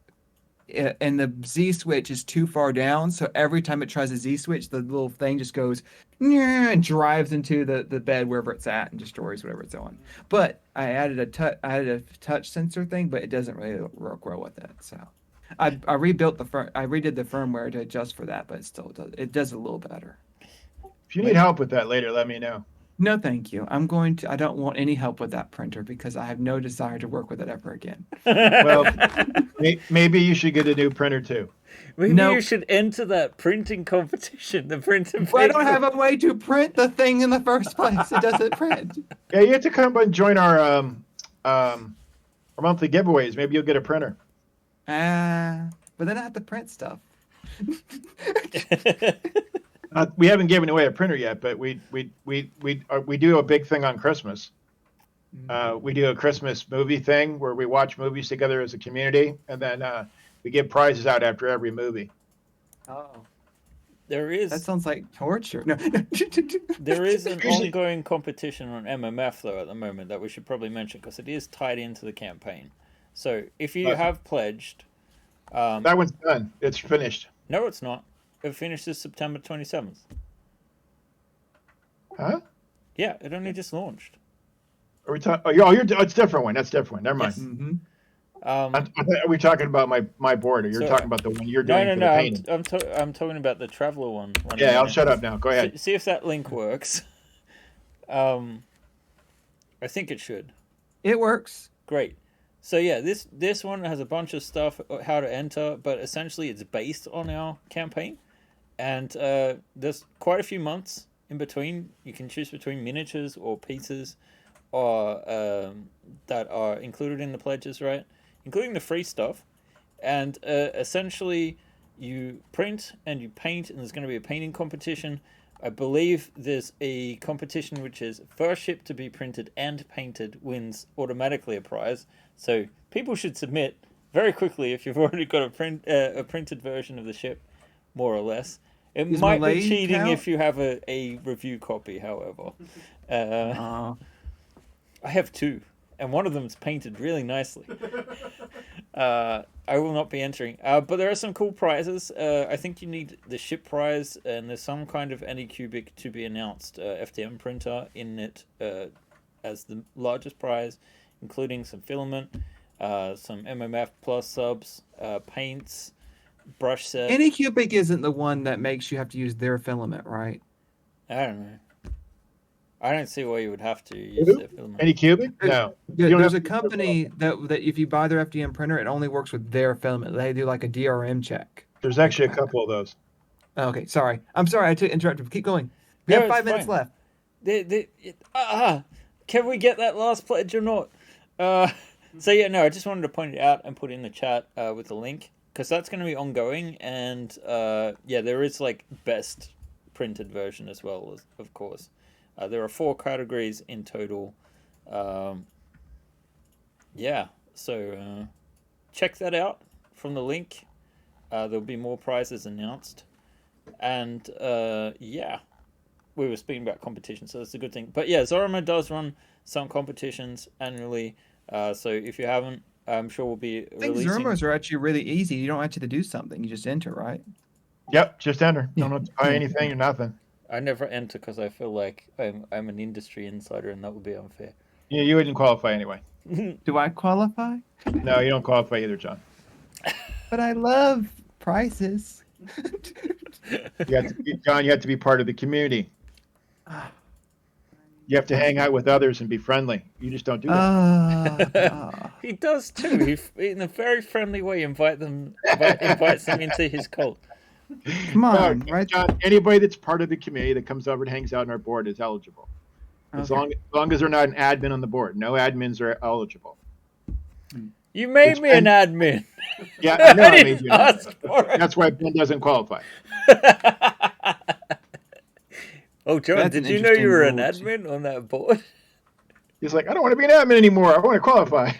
and the Z switch is too far down. So every time it tries a Z switch, the little thing just goes and drives into the bed wherever it's at and destroys whatever it's on. But I added a touch sensor thing, but it doesn't really work well with it. So I rebuilt I redid the firmware to adjust for that, but it does a little better. If you need help with that later, let me know. No, thank you. I don't want any help with that printer because I have no desire to work with it ever again. Well, maybe you should get a new printer too. Maybe Nope. you should enter that printing competition. The printer. I don't have a way to print the thing in the first place. It doesn't print. Yeah, you have to come and join our monthly giveaways. Maybe you'll get a printer. But then I have to print stuff. We haven't given away a printer yet, but we do a big thing on Christmas. We do a Christmas movie thing where we watch movies together as a community, and then we give prizes out after every movie. Oh, That sounds like torture. No. There is an ongoing competition on MMF though at the moment that we should probably mention because it is tied into the campaign. So if you have pledged, that one's done. It's finished. No, it's not. It finishes September 27th. Huh? Yeah, it only just launched. Are we talking? It's a different one. That's a different one. Never mind. Yes. Mm-hmm. Are we talking about my board, or you're talking about the one you're doing? No. For the painting? I'm talking about the Traveler one. Yeah, I'll shut up now. Go ahead. See if that link works. I think it should. It works. Great. So yeah, this one has a bunch of stuff how to enter, but essentially it's based on our campaign, and there's quite a few months in between. You can choose between miniatures or pieces, or that are included in the pledges, right? Including the free stuff, and essentially you print and you paint, and there's going to be a painting competition. I believe there's a competition which is first ship to be printed and painted wins automatically a prize. So people should submit very quickly if you've already got a printed version of the ship, more or less. It might be cheating if you have a review copy, however. I have two, and one of them is painted really nicely. I will not be entering. But there are some cool prizes. I think you need the ship prize, and there's some kind of Anycubic to be announced FDM printer in it as the largest prize, including some filament, some MMF Plus subs, paints, brush set. Anycubic isn't the one that makes you have to use their filament, right? I don't know. I don't see why you would have to use their filament. Anycubic? No. There's a company that if you buy their FDM printer, it only works with their filament. They do like a DRM check. There's actually a couple of those. Okay, sorry. I'm sorry I interrupted. Keep going. We have 5 minutes left. Can we get that last pledge or not? So yeah, no, I just wanted to point it out and put it in the chat with the link, because that's going to be ongoing, and yeah, there is like best printed version as well, of course. There are 4 categories in total. Yeah, so check that out from the link. There'll be more prizes announced. And yeah, we were speaking about competitions, so that's a good thing. But yeah, Zoroma does run some competitions annually. So if you haven't, I'm sure we'll be releasing... Zoromos are actually really easy. You don't have to do something. You just enter, right? Yep, just enter. Don't have to buy anything or nothing. I never enter because I feel like I'm an industry insider, and that would be unfair. Yeah, you wouldn't qualify anyway. Do I qualify? No, you don't qualify either, John. But I love prices. John, you have to be part of the community. You have to hang out with others and be friendly. You just don't do that. He does too. He, in a very friendly way, invites them into his cult. Come on, no, right? John, anybody that's part of the community that comes over and hangs out on our board is eligible. As long as they're not an admin on the board. No admins are eligible. You made me an admin. Yeah, I know. I made you an admin. That's why Ben doesn't qualify. Oh, John, did you know you were an admin on that board? He's like, I don't want to be an admin anymore. I want to qualify.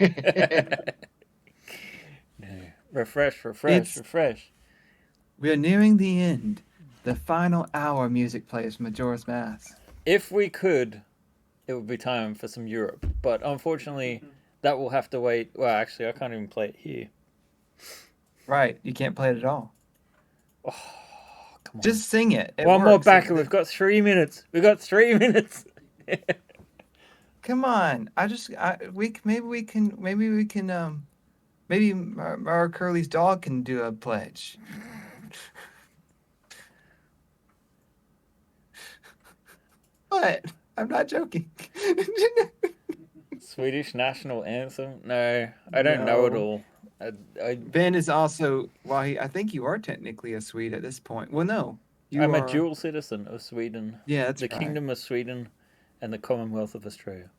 No. Refresh. We are nearing the end. The final hour music plays Majora's Mask. If we could, it would be time for some Europe. But unfortunately, that will have to wait. Well, actually, I can't even play it here. Right. You can't play it at all. Oh, come on. Just sing it. It One more works. backer. We've got 3 minutes. We've got 3 minutes. Come on. Maybe we can maybe our Curly's dog can do a pledge. What? I'm not joking. Swedish national anthem? No, I don't know it No. all. Ben is also, I think you are technically a Swede at this point. Well, no. I'm a dual citizen of Sweden, Yeah, that's the right. Kingdom of Sweden, and the Commonwealth of Australia.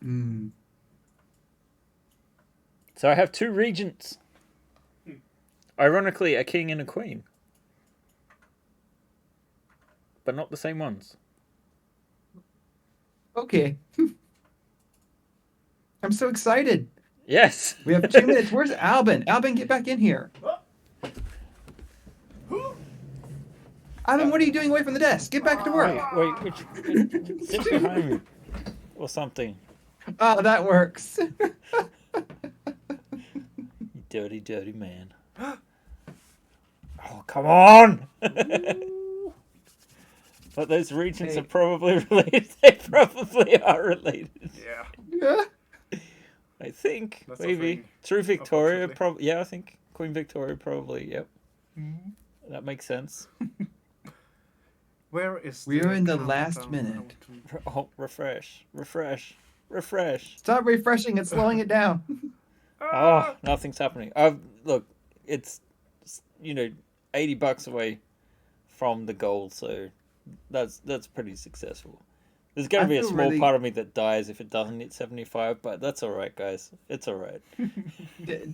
Mm. So I have 2 regents. Ironically, a king and a queen. But not the same ones. Okay. I'm so excited. Yes. We have 2 minutes. Where's Albin? Albin, get back in here. Albin, what are you doing away from the desk? Get back to work. Wait, sit behind me. Or something. Oh, that works. You dirty, dirty man. Oh, come on! But those regents are probably related. They probably are related. Yeah. I think. That's a Maybe. thing, Through Victoria, unfortunately. probably. Yeah, I think Queen Victoria, probably. Yep. Mm-hmm. That makes sense. Where is We are in the countdown? last minute. Oh, refresh. Stop refreshing it, slowing it down. Oh, nothing's happening. Look, it's $80 away from the goal, so that's pretty successful. There's going to be a feel small really- part of me that dies if it doesn't hit 75, but that's all right, guys. It's all right.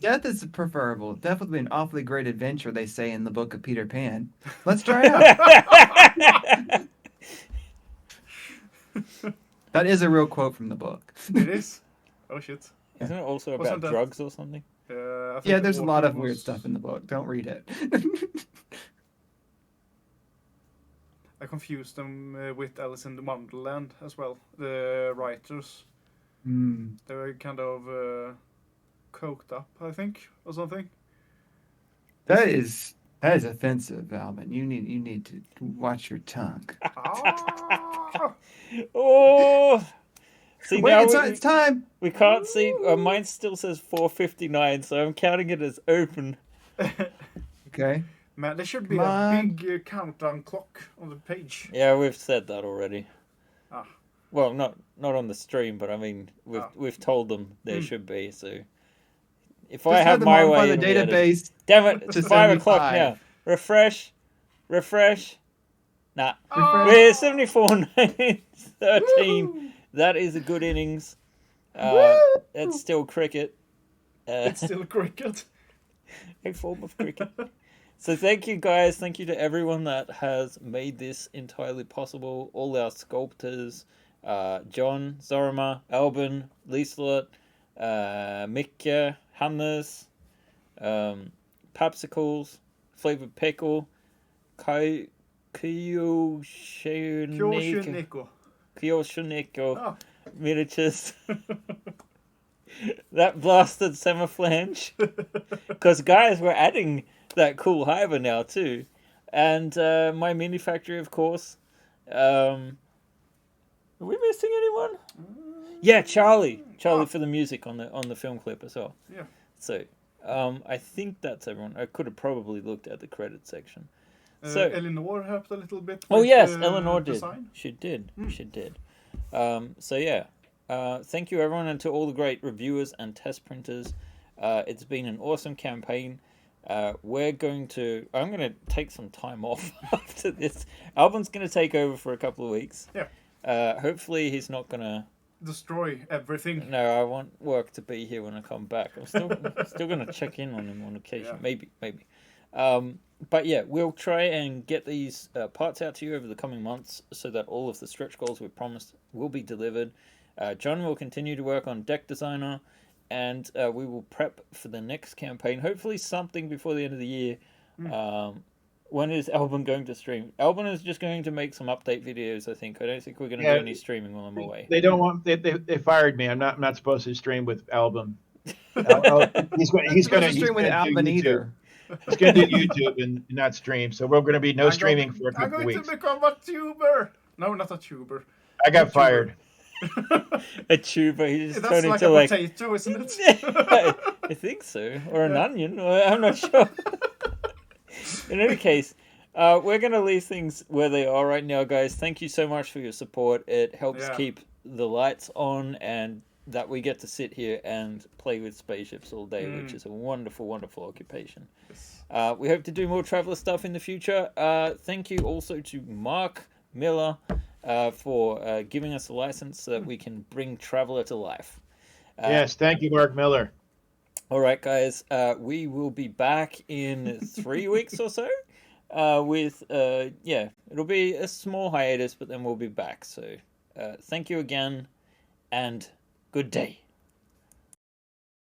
Death is preferable. Death would be an awfully great adventure, they say in the book of Peter Pan. Let's try it out. That is a real quote from the book. It is. Oh shit. Isn't it also Wasn't about that- drugs or something? I think Yeah, the there's a lot of author weird was- stuff in the book. Don't read it. I confused them with Alice in the Wonderland as well. The writers, Mm. they were kind of coked up, I think, or something. That is offensive, Alvin. You need to watch your tongue. Ah! Oh! See, Wait, now it's time. we can't see. Mine still says 4:59, so I'm counting it as open. Okay. Man, there should be Come a on. big countdown clock on the page. Yeah, we've said that already. Ah. Well, not on the stream, but I mean, we've told them there should be. So if I Just have them my modify way, the it'll be added. database. Damn it! It's to 5 o'clock 75. now. Refresh. Nah, Oh! we're 74-13. That is a good innings. It's still cricket. It's still cricket. A form of cricket. So thank you guys. Thank you to everyone that has made this entirely possible. All our sculptors, John, Zorima, Albin, Liselot, Mikja, Hannes, Popsicles, Flavored Pickle, Kyoshuneko. Kyoshuneko, Ah. miniatures. That blasted semiflange. Because guys, we're adding that cool hiver now too, and my mini factory, of course. Are we missing anyone? Yeah, Charlie for the music on the film clip as well. Yeah. So I think that's everyone. I could have probably looked at the credit section. So Eleanor helped a little bit. oh with yes, the Eleanor did. design. She did. So yeah. Thank you everyone, and to all the great reviewers and test printers. It's been an awesome campaign. I'm going to take some time off after this. Albin's going to take over for a couple of weeks. Yeah. Hopefully he's not going to... Destroy everything. No, I want work to be here when I come back. I'm still going to check in on him on occasion. Yeah. Maybe. But yeah, we'll try and get these parts out to you over the coming months so that all of the stretch goals we promised will be delivered. John will continue to work on Deck Designer, and we will prep for the next campaign. Hopefully something before the end of the year. When is Albin going to stream? Albin is just going to make some update videos, I think. I don't think we're going to Yeah. do any streaming while I'm away. They don't want. They fired me. I'm not supposed to stream with Album. He's going to stream with do Alvin YouTube. either. He's going to do YouTube and not stream. So we're going to be no streaming for a I'm couple going weeks. to become a tuber. No, not a tuber. I got YouTuber. fired. A tuber. He just That's turned like into a like. potato, isn't it? I think so, or an onion. I'm not sure. In any case, we're going to leave things where they are right now, guys. Thank you so much for your support. It helps keep the lights on, and that we get to sit here and play with spaceships all day, which is a wonderful, wonderful occupation. Yes. We hope to do more Traveller stuff in the future. Thank you also to Mark Miller for giving us a license so that we can bring Traveller to life. Yes, thank you, Mark Miller. All right, guys. We will be back in 3 weeks or so. With it'll be a small hiatus, but then we'll be back. So, thank you again, and good day.